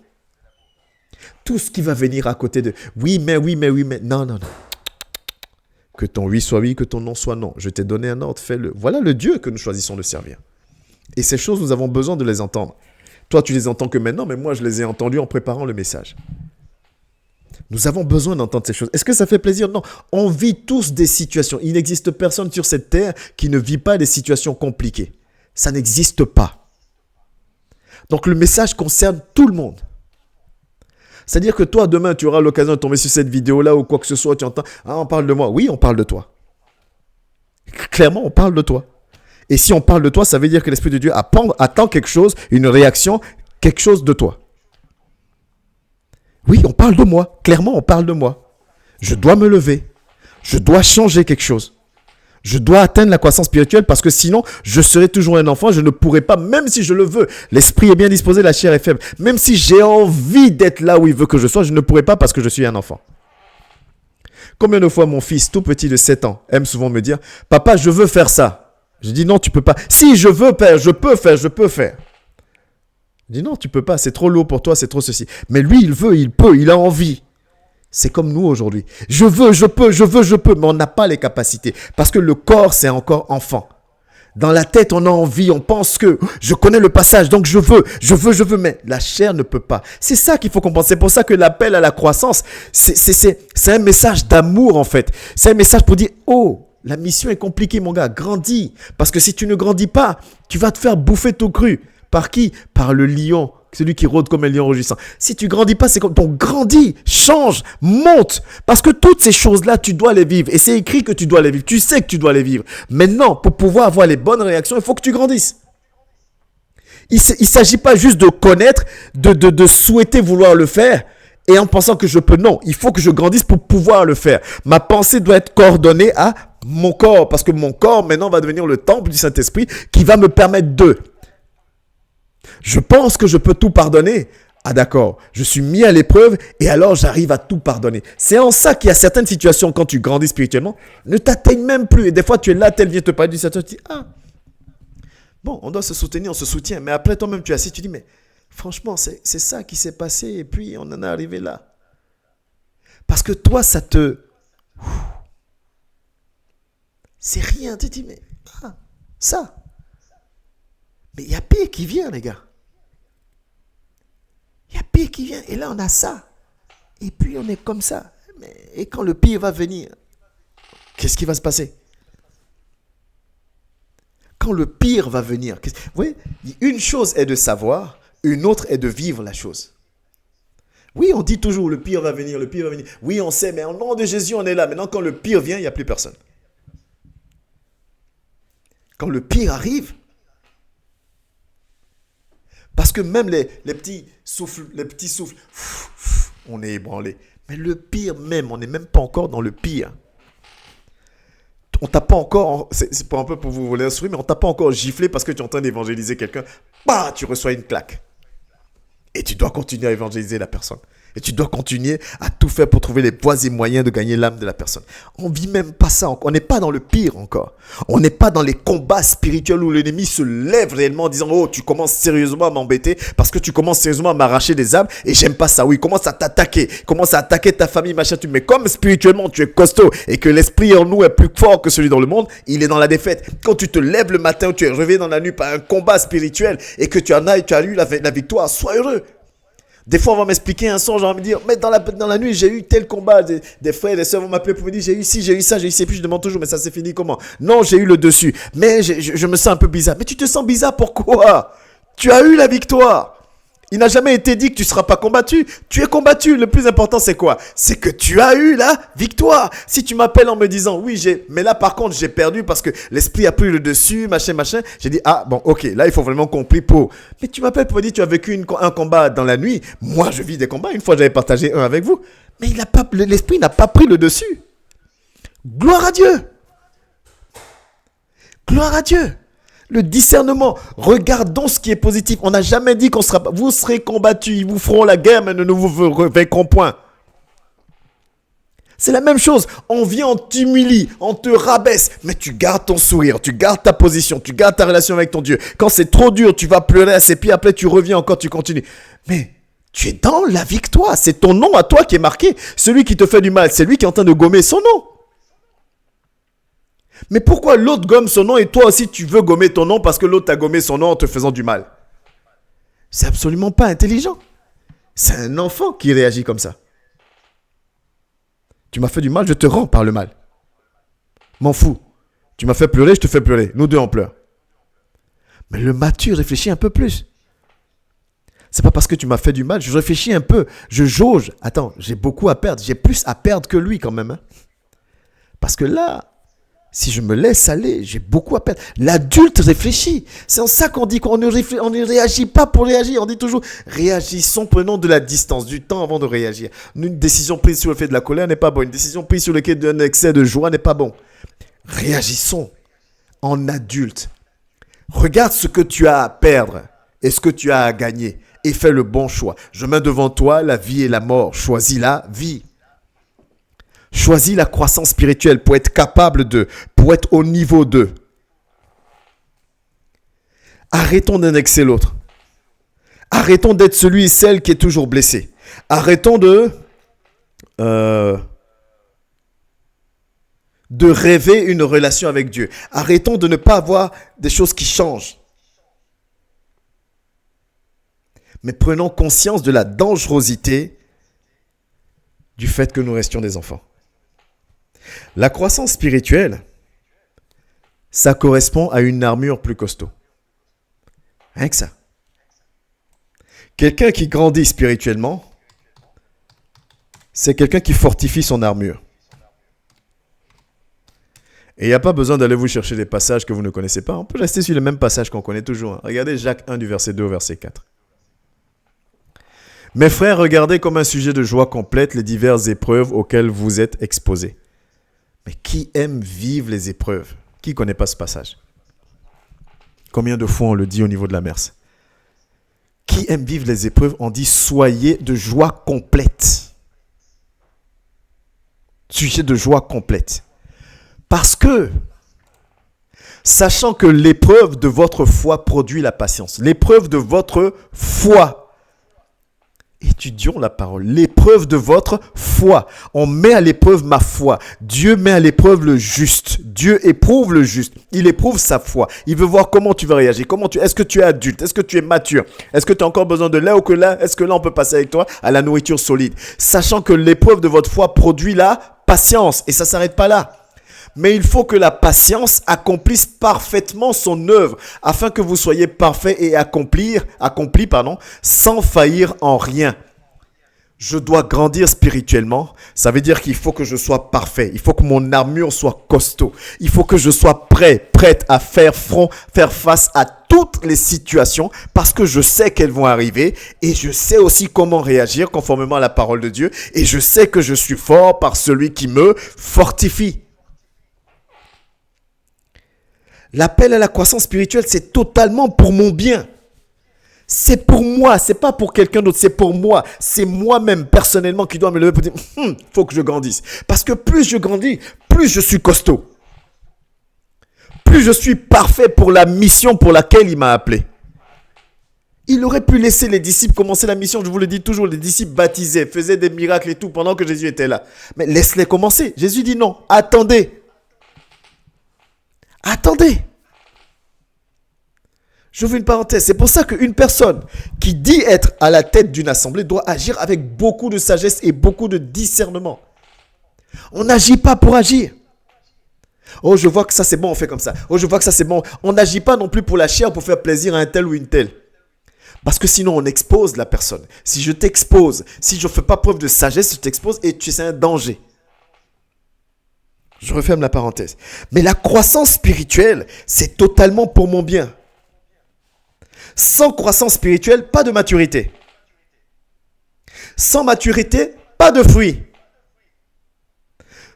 Tout ce qui va venir à côté de oui, mais, non. Que ton oui soit oui, que ton non soit non. Je t'ai donné un ordre, fais-le. Voilà le Dieu que nous choisissons de servir. Et ces choses, nous avons besoin de les entendre. Toi, tu les entends que maintenant, mais moi, je les ai entendues en préparant le message. Nous avons besoin d'entendre ces choses. Est-ce que ça fait plaisir? Non. On vit tous des situations. Il n'existe personne sur cette terre qui ne vit pas des situations compliquées. Ça n'existe pas. Donc le message concerne tout le monde. C'est-à-dire que toi, demain, tu auras l'occasion de tomber sur cette vidéo-là ou quoi que ce soit, tu entends, ah, on parle de moi. Oui, on parle de toi. Clairement, on parle de toi. Et si on parle de toi, ça veut dire que l'Esprit de Dieu attend quelque chose, une réaction, quelque chose de toi. Oui, on parle de moi. Clairement, on parle de moi. Je dois me lever. Je dois changer quelque chose. Je dois atteindre la croissance spirituelle parce que sinon, je serai toujours un enfant. Je ne pourrai pas, même si je le veux. L'esprit est bien disposé, la chair est faible. Même si j'ai envie d'être là où il veut que je sois, je ne pourrai pas parce que je suis un enfant. Combien de fois mon fils, tout petit de 7 ans, aime souvent me dire « Papa, je veux faire ça. » Je dis « Non, tu peux pas. »« Si, je veux faire, je peux faire, je peux faire. » Je dis « Non, tu peux pas. C'est trop lourd pour toi, c'est trop ceci. » Mais lui, il veut, il peut, il a envie. C'est comme nous aujourd'hui. Je veux, je peux, mais on n'a pas les capacités. Parce que le corps, c'est encore enfant. Dans la tête, on a envie, on pense que je connais le passage, donc je veux, mais la chair ne peut pas. C'est ça qu'il faut comprendre. C'est pour ça que l'appel à la croissance, c'est un message d'amour en fait. C'est un message pour dire, oh, la mission est compliquée mon gars, grandis. Parce que si tu ne grandis pas, tu vas te faire bouffer tout cru. Par qui? Par le lion. Celui qui rôde comme un lion rugissant. Si tu grandis pas, c'est comme... Donc grandis, change, monte. Parce que toutes ces choses-là, tu dois les vivre. Et c'est écrit que tu dois les vivre. Tu sais que tu dois les vivre. Maintenant, pour pouvoir avoir les bonnes réactions, il faut que tu grandisses. Il ne s'agit pas juste de connaître, de souhaiter vouloir le faire. Et en pensant que je peux. Non, il faut que je grandisse pour pouvoir le faire. Ma pensée doit être coordonnée à mon corps. Parce que mon corps, maintenant, va devenir le temple du Saint-Esprit qui va me permettre de... Je pense que je peux tout pardonner. Ah d'accord, je suis mis à l'épreuve et alors j'arrive à tout pardonner. C'est en ça qu'il y a certaines situations quand tu grandis spirituellement, ne t'atteignent même plus. Et des fois tu es là, tel vient te parler du Seigneur, tu dis, ah, bon, on doit se soutenir, on se soutient. Mais après toi-même tu es assis, tu dis, mais franchement, c'est ça qui s'est passé et puis on en est arrivé là. Parce que toi, ça te... C'est rien, tu te dis, mais ça... Mais il y a pire qui vient, les gars. Il y a pire qui vient. Et là, on a ça. Et puis, on est comme ça. Et quand le pire va venir, qu'est-ce qui va se passer? Quand le pire va venir, vous voyez, une chose est de savoir, une autre est de vivre la chose. Oui, on dit toujours, le pire va venir, le pire va venir. Oui, on sait, mais au nom de Jésus, on est là. Maintenant, quand le pire vient, il n'y a plus personne. Quand le pire arrive, parce que même les petits souffles, on est ébranlé. Mais le pire même, on n'est même pas encore dans le pire. On t'a pas encore, c'est pour un peu pour vous voler un sourire, mais on t'a pas encore giflé parce que tu es en train d'évangéliser quelqu'un. Bah, tu reçois une claque. Et tu dois continuer à évangéliser la personne. Et tu dois continuer à tout faire pour trouver les voies et moyens de gagner l'âme de la personne. On ne vit même pas ça. On n'est pas dans le pire encore. On n'est pas dans les combats spirituels où l'ennemi se lève réellement en disant « Oh, tu commences sérieusement à m'embêter parce que tu commences sérieusement à m'arracher des âmes et j'aime pas ça. » Oui, il commence à t'attaquer. Il commence à attaquer ta famille, machin. Mais comme spirituellement tu es costaud et que l'esprit en nous est plus fort que celui dans le monde, il est dans la défaite. Quand tu te lèves le matin ou tu es réveillé dans la nuit par un combat spirituel et que tu as eu la victoire, sois heureux. Des fois, on va m'expliquer un songe, on va me dire, mais dans la nuit, j'ai eu tel combat. Des frères et des sœurs vont m'appeler pour me dire, j'ai eu ci, j'ai eu ça, j'ai eu ci. Puis je demande toujours, mais ça s'est fini comment? Non, j'ai eu le dessus. Mais je me sens un peu bizarre. Mais tu te sens bizarre, pourquoi? Tu as eu la victoire. Il n'a jamais été dit que tu ne seras pas combattu. Tu es combattu. Le plus important, c'est quoi? C'est que tu as eu la victoire. Si tu m'appelles en me disant, oui, mais là, par contre, j'ai perdu parce que l'esprit a pris le dessus, machin. J'ai dit, ah, bon, ok, là, il faut vraiment qu'on prie pour. Mais tu m'appelles pour me dire, tu as vécu un combat dans la nuit. Moi, je vis des combats. Une fois, j'avais partagé un avec vous. Mais l'esprit n'a pas pris le dessus. Gloire à Dieu. Gloire à Dieu. Le discernement, regardons ce qui est positif. On n'a jamais dit vous serez combattus, ils vous feront la guerre, mais ne vous vaincront point. C'est la même chose. On vient, on t'humilie, on te rabaisse, mais tu gardes ton sourire, tu gardes ta position, tu gardes ta relation avec ton Dieu. Quand c'est trop dur, tu vas pleurer à ses pieds, après tu reviens encore, tu continues. Mais tu es dans la victoire, c'est ton nom à toi qui est marqué. Celui qui te fait du mal, c'est lui qui est en train de gommer son nom. Mais pourquoi l'autre gomme son nom et toi aussi tu veux gommer ton nom parce que l'autre t'a gommé son nom en te faisant du mal? C'est absolument pas intelligent. C'est un enfant qui réagit comme ça. Tu m'as fait du mal, je te rends par le mal. M'en fous. Tu m'as fait pleurer, je te fais pleurer. Nous deux, on pleure. Mais le mature réfléchit un peu plus. C'est pas parce que tu m'as fait du mal, je réfléchis un peu, je jauge. Attends, j'ai beaucoup à perdre, j'ai plus à perdre que lui quand même. Hein. Parce que là, si je me laisse aller, j'ai beaucoup à perdre. L'adulte réfléchit. C'est en ça qu'on dit qu'on ne réagit pas pour réagir. On dit toujours, réagissons, prenons de la distance, du temps avant de réagir. Une décision prise sur le fait de la colère n'est pas bonne. Une décision prise sur le fait d'un excès de joie n'est pas bon. Réagissons en adulte. Regarde ce que tu as à perdre et ce que tu as à gagner. Et fais le bon choix. Je mets devant toi la vie et la mort. Choisis la vie. Choisis la croissance spirituelle pour être capable pour être au niveau de. Arrêtons d'annexer l'autre. Arrêtons d'être celui et celle qui est toujours blessé. Arrêtons de rêver une relation avec Dieu. Arrêtons de ne pas avoir des choses qui changent. Mais prenons conscience de la dangerosité du fait que nous restions des enfants. La croissance spirituelle, ça correspond à une armure plus costaud. Rien que ça. Quelqu'un qui grandit spirituellement, c'est quelqu'un qui fortifie son armure. Et il n'y a pas besoin d'aller vous chercher des passages que vous ne connaissez pas. On peut rester sur le même passage qu'on connaît toujours. Regardez Jacques 1 du verset 2 au verset 4. Mes frères, regardez comme un sujet de joie complète les diverses épreuves auxquelles vous êtes exposés. Mais qui aime vivre les épreuves? Qui ne connaît pas ce passage? Combien de fois on le dit au niveau de la MERS? Qui aime vivre les épreuves? On dit soyez de joie complète. Sujet de joie complète. Parce que, sachant que l'épreuve de votre foi produit la patience, l'épreuve de votre foi, étudions la parole, l'épreuve de votre foi. On met à l'épreuve ma foi. Dieu met à l'épreuve le juste. Dieu éprouve le juste. Il éprouve sa foi. Il veut voir comment tu vas réagir. Est-ce que tu es adulte? Est-ce que tu es mature? Est-ce que tu as encore besoin de lait ou que là? Est-ce que là on peut passer avec toi à la nourriture solide? Sachant que l'épreuve de votre foi produit la patience. Et ça ne s'arrête pas là. Mais il faut que la patience accomplisse parfaitement son œuvre, afin que vous soyez parfaits et accomplis, sans faillir en rien. Je dois grandir spirituellement. Ça veut dire qu'il faut que je sois parfait. Il faut que mon armure soit costaud. Il faut que je sois prête à faire face à toutes les situations, parce que je sais qu'elles vont arriver et je sais aussi comment réagir conformément à la parole de Dieu. Et je sais que je suis fort par celui qui me fortifie. L'appel à la croissance spirituelle, c'est totalement pour mon bien. C'est pour moi, c'est pas pour quelqu'un d'autre, c'est pour moi. C'est moi-même, personnellement, qui dois me lever pour dire, faut que je grandisse. Parce que plus je grandis, plus je suis costaud. Plus je suis parfait pour la mission pour laquelle il m'a appelé. Il aurait pu laisser les disciples commencer la mission, je vous le dis toujours, les disciples baptisaient, faisaient des miracles et tout pendant que Jésus était là. Mais laisse-les commencer. Jésus dit non, attendez. Attendez. J'ouvre une parenthèse. C'est pour ça qu'une personne qui dit être à la tête d'une assemblée doit agir avec beaucoup de sagesse et beaucoup de discernement. On n'agit pas pour agir. Oh, je vois que ça c'est bon, on fait comme ça. Oh, je vois que ça c'est bon. On n'agit pas non plus pour la chair, pour faire plaisir à un tel ou une telle. Parce que sinon on expose la personne. Si je t'expose, si je ne fais pas preuve de sagesse, je t'expose et c'est un danger. Je referme la parenthèse. Mais la croissance spirituelle, c'est totalement pour mon bien. Sans croissance spirituelle, pas de maturité. Sans maturité, pas de fruits.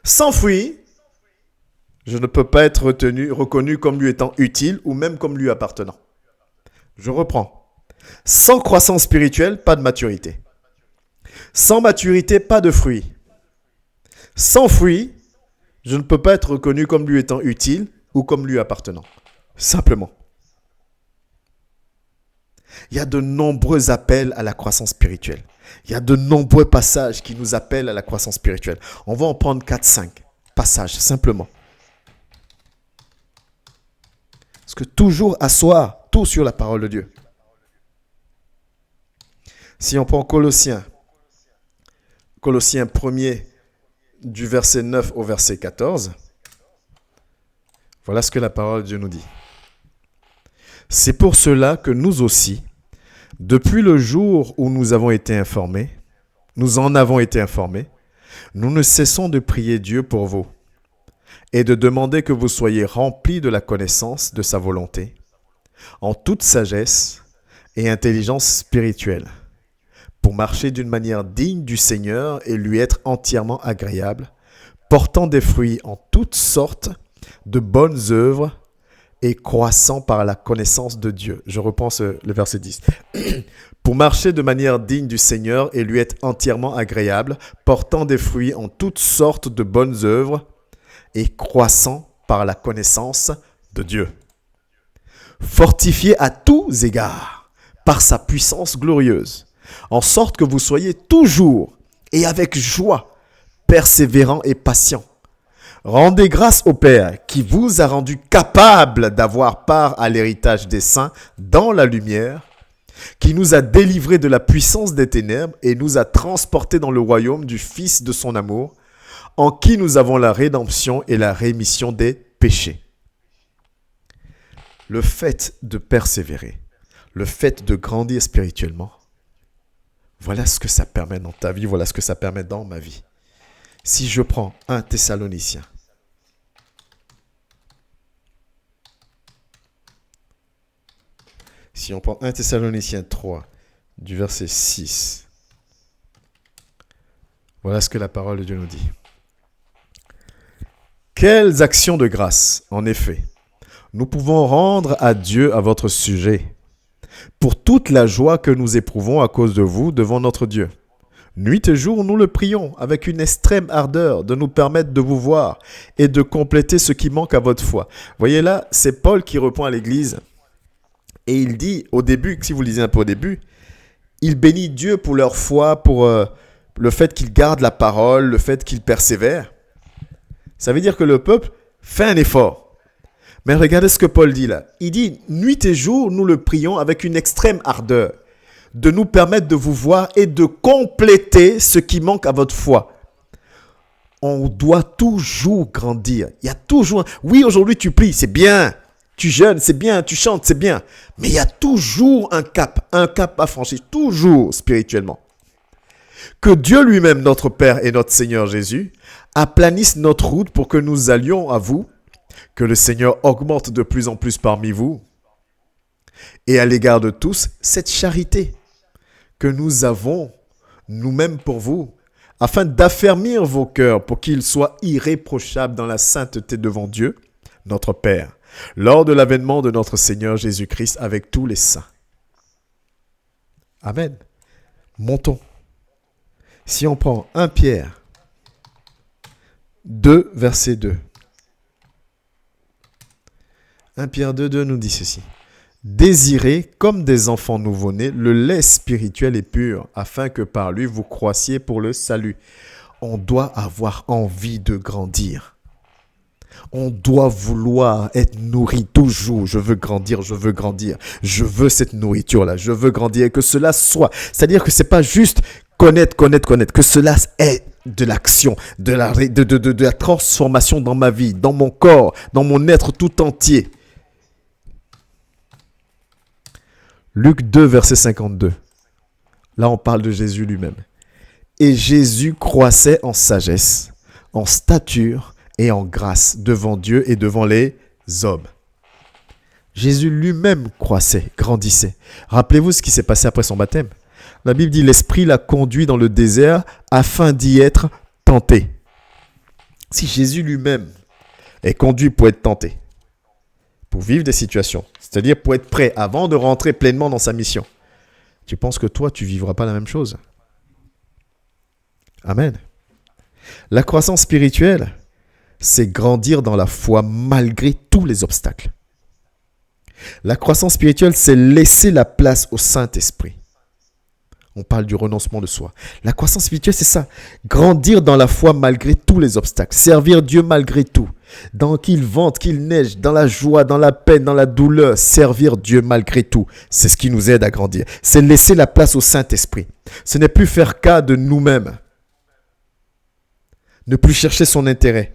Sans fruits, je ne peux pas être reconnu comme lui étant utile ou même comme lui appartenant. Je reprends. Sans croissance spirituelle, pas de maturité. Sans maturité, pas de fruits. Sans fruits, je ne peux pas être reconnu comme lui étant utile ou comme lui appartenant. Simplement. Il y a de nombreux appels à la croissance spirituelle. Il y a de nombreux passages qui nous appellent à la croissance spirituelle. On va en prendre 4-5 passages, simplement. Parce que toujours asseoir tout sur la parole de Dieu. Si on prend Colossiens 1er du verset 9 au verset 14, voilà ce que la parole de Dieu nous dit. C'est pour cela que nous aussi, depuis le jour où nous en avons été informés, nous ne cessons de prier Dieu pour vous et de demander que vous soyez remplis de la connaissance de sa volonté, en toute sagesse et intelligence spirituelle, pour marcher d'une manière digne du Seigneur et lui être entièrement agréable, portant des fruits en toutes sortes de bonnes œuvres et croissant par la connaissance de Dieu. Je reprends le verset 10. Pour marcher de manière digne du Seigneur et lui être entièrement agréable, portant des fruits en toutes sortes de bonnes œuvres et croissant par la connaissance de Dieu. Fortifié à tous égards par sa puissance glorieuse, en sorte que vous soyez toujours et avec joie, persévérants et patients. Rendez grâce au Père qui vous a rendu capable d'avoir part à l'héritage des saints dans la lumière, qui nous a délivrés de la puissance des ténèbres et nous a transportés dans le royaume du Fils de son amour, en qui nous avons la rédemption et la rémission des péchés. Le fait de persévérer, le fait de grandir spirituellement, voilà ce que ça permet dans ta vie, voilà ce que ça permet dans ma vie. Si je prends 1 Thessaloniciens, si on prend 1 Thessaloniciens 3, du verset 6, voilà ce que la parole de Dieu nous dit. Quelles actions de grâce, en effet, nous pouvons rendre à Dieu à votre sujet, pour toute la joie que nous éprouvons à cause de vous devant notre Dieu. Nuit et jour, nous le prions avec une extrême ardeur de nous permettre de vous voir et de compléter ce qui manque à votre foi. Voyez là, c'est Paul qui répond à l'église. Et il dit au début, si vous lisez un peu au début, il bénit Dieu pour leur foi, pour le fait qu'ils gardent la parole, le fait qu'ils persévèrent. Ça veut dire que le peuple fait un effort. Mais regardez ce que Paul dit là. Il dit, nuit et jour, nous le prions avec une extrême ardeur, de nous permettre de vous voir et de compléter ce qui manque à votre foi. On doit toujours grandir. Il y a toujours... Oui, aujourd'hui tu pries, c'est bien. Tu jeûnes, c'est bien. Tu chantes, c'est bien. Mais il y a toujours un cap à franchir, toujours spirituellement. Que Dieu lui-même, notre Père et notre Seigneur Jésus, aplanisse notre route pour que nous allions à vous, que le Seigneur augmente de plus en plus parmi vous, et à l'égard de tous, cette charité que nous avons nous-mêmes pour vous, afin d'affermir vos cœurs pour qu'ils soient irréprochables dans la sainteté devant Dieu, notre Père, lors de l'avènement de notre Seigneur Jésus-Christ avec tous les saints. Amen. Montons. Si on prend 1 Pierre 2, verset 2. 1 Pierre 2, 2 nous dit ceci. Désirez, comme des enfants nouveau-nés, le lait spirituel et pur, afin que par lui vous croissiez pour le salut. On doit avoir envie de grandir. On doit vouloir être nourri toujours. Je veux grandir, je veux grandir. Je veux cette nourriture-là. Je veux grandir et que cela soit. C'est-à-dire que ce n'est pas juste connaître. Que cela est de l'action, de la transformation dans ma vie, dans mon corps, dans mon être tout entier. Luc 2, verset 52. Là, on parle de Jésus lui-même. Et Jésus croissait en sagesse, en stature et en grâce devant Dieu et devant les hommes. Jésus lui-même croissait, grandissait. Rappelez-vous ce qui s'est passé après son baptême. La Bible dit, l'Esprit l'a conduit dans le désert afin d'y être tenté. Si Jésus lui-même est conduit pour être tenté, pour vivre des situations, c'est-à-dire pour être prêt avant de rentrer pleinement dans sa mission, tu penses que toi, tu ne vivras pas la même chose? Amen. La croissance spirituelle, c'est grandir dans la foi malgré tous les obstacles. La croissance spirituelle, c'est laisser la place au Saint-Esprit. On parle du renoncement de soi. La croissance spirituelle, c'est ça. Grandir dans la foi malgré tous les obstacles. Servir Dieu malgré tout. Dans qu'il vente, qu'il neige, dans la joie, dans la peine, dans la douleur. Servir Dieu malgré tout. C'est ce qui nous aide à grandir. C'est laisser la place au Saint-Esprit. Ce n'est plus faire cas de nous-mêmes. Ne plus chercher son intérêt.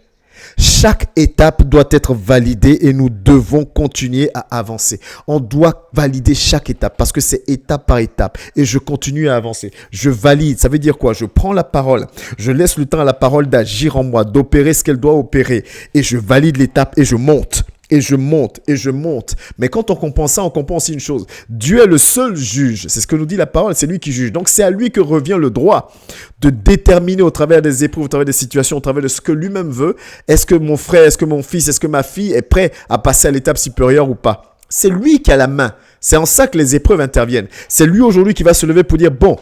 Chaque étape doit être validée et nous devons continuer à avancer. On doit valider chaque étape parce que c'est étape par étape et je continue à avancer. Je valide. Ça veut dire quoi? Je prends la parole. Je laisse le temps à la parole d'agir en moi, d'opérer ce qu'elle doit opérer et je valide l'étape et je monte. Et je monte, et je monte. Mais quand on comprend ça, on comprend aussi une chose. Dieu est le seul juge. C'est ce que nous dit la parole, c'est lui qui juge. Donc c'est à lui que revient le droit de déterminer au travers des épreuves, au travers des situations, au travers de ce que lui-même veut. Est-ce que mon frère, est-ce que mon fils, est-ce que ma fille est prêt à passer à l'étape supérieure ou pas? C'est lui qui a la main. C'est en ça que les épreuves interviennent. C'est lui aujourd'hui qui va se lever pour dire, bon,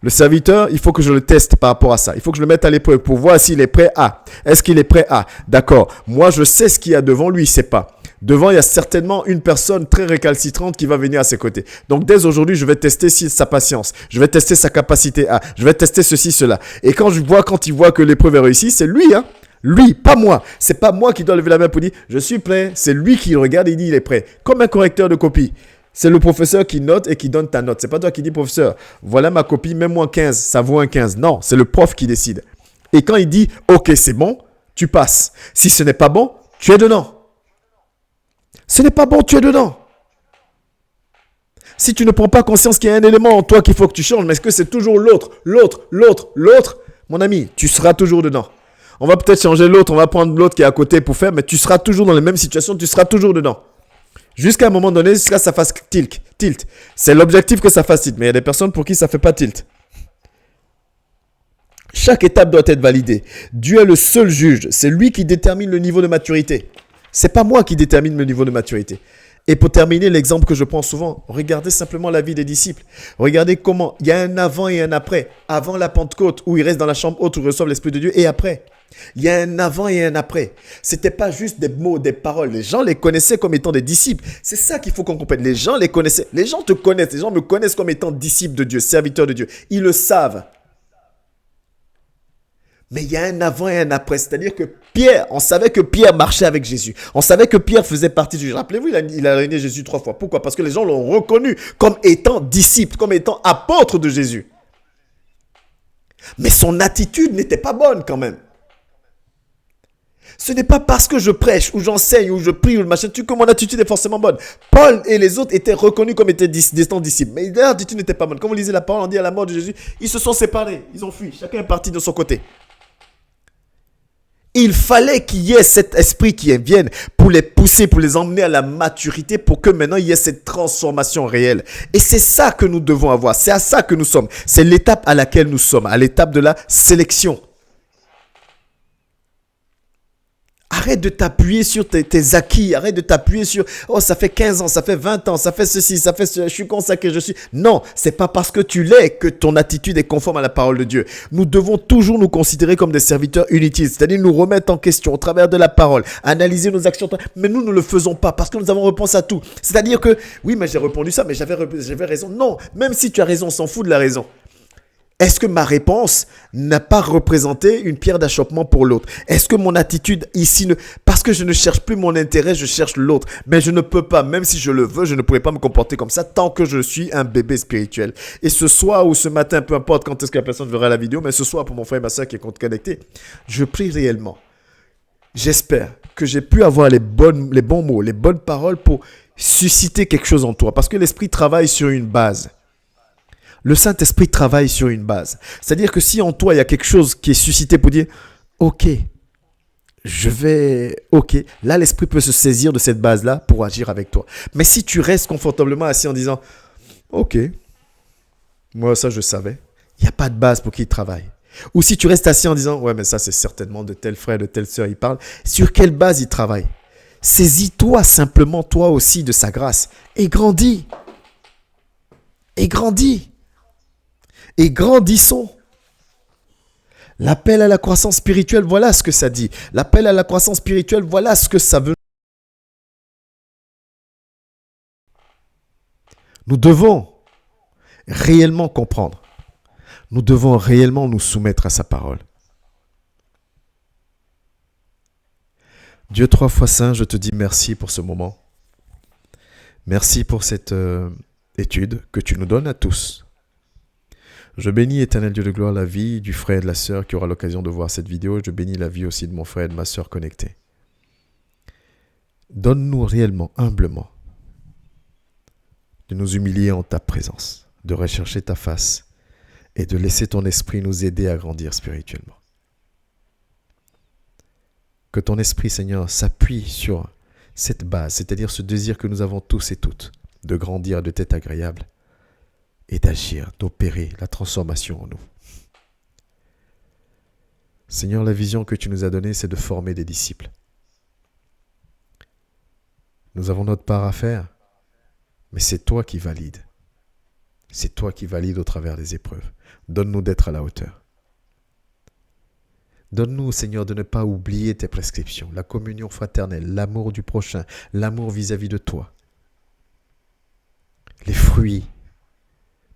le serviteur, il faut que je le teste par rapport à ça. Il faut que je le mette à l'épreuve pour voir s'il est prêt à. Est-ce qu'il est prêt à? D'accord. Moi, je sais ce qu'il y a devant lui, il ne sait pas. Devant, il y a certainement une personne très récalcitrante qui va venir à ses côtés. Donc, dès aujourd'hui, je vais tester sa patience. Je vais tester sa capacité à. Je vais tester ceci, cela. Et quand il voit que l'épreuve est réussie, c'est lui, hein. Lui, pas moi. C'est pas moi qui dois lever la main pour dire, je suis prêt. C'est lui qui regarde et dit, il est prêt. Comme un correcteur de copie. C'est le professeur qui note et qui donne ta note. C'est pas toi qui dis, professeur, voilà ma copie, mets-moi un 15, ça vaut un 15. Non, c'est le prof qui décide. Et quand il dit, ok, c'est bon, tu passes. Si ce n'est pas bon, tu es dedans. Ce n'est pas bon, tu es dedans. Si tu ne prends pas conscience qu'il y a un élément en toi qu'il faut que tu changes, mais est-ce que c'est toujours l'autre, mon ami, tu seras toujours dedans. On va peut-être changer l'autre, on va prendre l'autre qui est à côté pour faire, mais tu seras toujours dans les mêmes situations, tu seras toujours dedans. Jusqu'à un moment donné, jusqu'à ce que ça fasse tilt. C'est l'objectif que ça fasse tilt. Mais il y a des personnes pour qui ça ne fait pas tilt. Chaque étape doit être validée. Dieu est le seul juge. C'est lui qui détermine le niveau de maturité. Ce n'est pas moi qui détermine le niveau de maturité. Et pour terminer, l'exemple que je prends souvent, regardez simplement la vie des disciples. Regardez comment il y a un avant et un après. Avant la Pentecôte, où ils restent dans la chambre haute, où ils reçoivent l'Esprit de Dieu, et après. Il y a un avant et un après. Ce n'était pas juste des mots, des paroles. Les gens les connaissaient comme étant des disciples. C'est ça qu'il faut qu'on comprenne. Les gens les connaissaient. Les gens te connaissent. Les gens me connaissent comme étant disciple de Dieu, serviteur de Dieu. Ils le savent. Mais il y a un avant et un après. C'est-à-dire que Pierre, on savait que Pierre marchait avec Jésus. On savait que Pierre faisait partie de Jésus. Rappelez-vous, il a régné Jésus 3 fois. Pourquoi? Parce que les gens l'ont reconnu comme étant disciple, comme étant apôtre de Jésus. Mais son attitude n'était pas bonne quand même. Ce n'est pas parce que je prêche, ou j'enseigne, ou je prie, ou le machin, que mon attitude est forcément bonne. Paul et les autres étaient reconnus comme étant disciples. Mais leur attitude n'était pas bonne. Comme vous lisez la parole, on dit à la mort de Jésus, ils se sont séparés, ils ont fui. Chacun est parti de son côté. Il fallait qu'il y ait cet esprit qui vienne pour les pousser, pour les emmener à la maturité, pour que maintenant il y ait cette transformation réelle. Et c'est ça que nous devons avoir. C'est à ça que nous sommes. C'est l'étape à laquelle nous sommes, à l'étape de la sélection. Arrête de t'appuyer sur tes acquis. Arrête de t'appuyer sur « Oh, ça fait 15 ans, ça fait 20 ans, ça fait ceci, ça fait ce, je suis consacré, je suis... » Non, c'est pas parce que tu l'es que ton attitude est conforme à la parole de Dieu. Nous devons toujours nous considérer comme des serviteurs inutiles, c'est-à-dire nous remettre en question au travers de la parole, analyser nos actions. Mais nous ne le faisons pas parce que nous avons réponse à tout. C'est-à-dire que, oui, mais j'ai répondu ça, mais j'avais raison. Non, même si tu as raison, on s'en fout de la raison. Est-ce que ma réponse n'a pas représenté une pierre d'achoppement pour l'autre? Est-ce que mon attitude ici Parce que je ne cherche plus mon intérêt, je cherche l'autre. Mais je ne peux pas, même si je le veux, je ne pourrais pas me comporter comme ça tant que je suis un bébé spirituel. Et ce soir ou ce matin, peu importe quand est-ce que la personne verra la vidéo, mais ce soir pour mon frère et ma soeur qui est connecté, je prie réellement. J'espère que j'ai pu avoir les bons mots, les bonnes paroles pour susciter quelque chose en toi. Parce que l'esprit travaille sur une base. Le Saint-Esprit travaille sur une base. C'est-à-dire que si en toi, il y a quelque chose qui est suscité pour dire « Ok, là, l'Esprit peut se saisir de cette base-là pour agir avec toi. » Mais si tu restes confortablement assis en disant « Ok, moi, ça, je savais. » Il n'y a pas de base pour qu'il travaille. Ou si tu restes assis en disant « Ouais, mais ça, c'est certainement de tel frère, de telle sœur, il parle. » Sur quelle base il travaille? Saisis-toi simplement, toi aussi, de sa grâce et grandis. Et grandis. Et grandissons. L'appel à la croissance spirituelle, voilà ce que ça dit. L'appel à la croissance spirituelle, voilà ce que ça veut. Nous devons réellement comprendre. Nous devons réellement nous soumettre à sa parole. Dieu 3 fois saint, je te dis merci pour ce moment. Merci pour cette étude que tu nous donnes à tous. Je bénis, éternel Dieu de gloire, la vie du frère et de la sœur qui aura l'occasion de voir cette vidéo. Je bénis la vie aussi de mon frère et de ma sœur connectés. Donne-nous réellement, humblement, de nous humilier en ta présence, de rechercher ta face et de laisser ton esprit nous aider à grandir spirituellement. Que ton esprit, Seigneur, s'appuie sur cette base, c'est-à-dire ce désir que nous avons tous et toutes, de grandir de tête agréable et d'agir, d'opérer la transformation en nous. Seigneur, la vision que tu nous as donnée, c'est de former des disciples. Nous avons notre part à faire, mais c'est toi qui valides. C'est toi qui valides au travers des épreuves. Donne-nous d'être à la hauteur. Donne-nous, Seigneur, de ne pas oublier tes prescriptions, la communion fraternelle, l'amour du prochain, l'amour vis-à-vis de toi. Les fruits.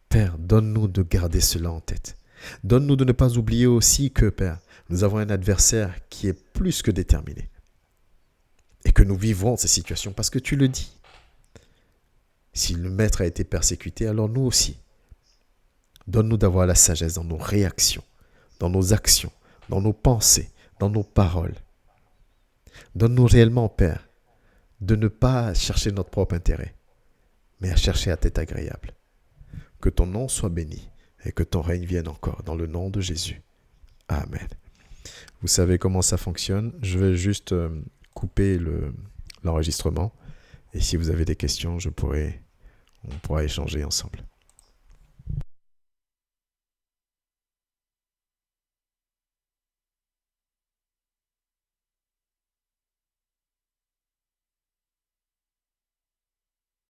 Père, donne-nous de garder cela en tête. Donne-nous de ne pas oublier aussi que, Père, nous avons un adversaire qui est plus que déterminé. Et que nous vivrons ces situations parce que tu le dis. Si le maître a été persécuté, alors nous aussi. Donne-nous d'avoir la sagesse dans nos réactions, dans nos actions, dans nos pensées, dans nos paroles. Donne-nous réellement, Père, de ne pas chercher notre propre intérêt, mais à chercher à tête agréable. Que ton nom soit béni et que ton règne vienne encore dans le nom de Jésus. Amen. Vous savez comment ça fonctionne. Je vais juste couper l'enregistrement et si vous avez des questions, on pourra échanger ensemble.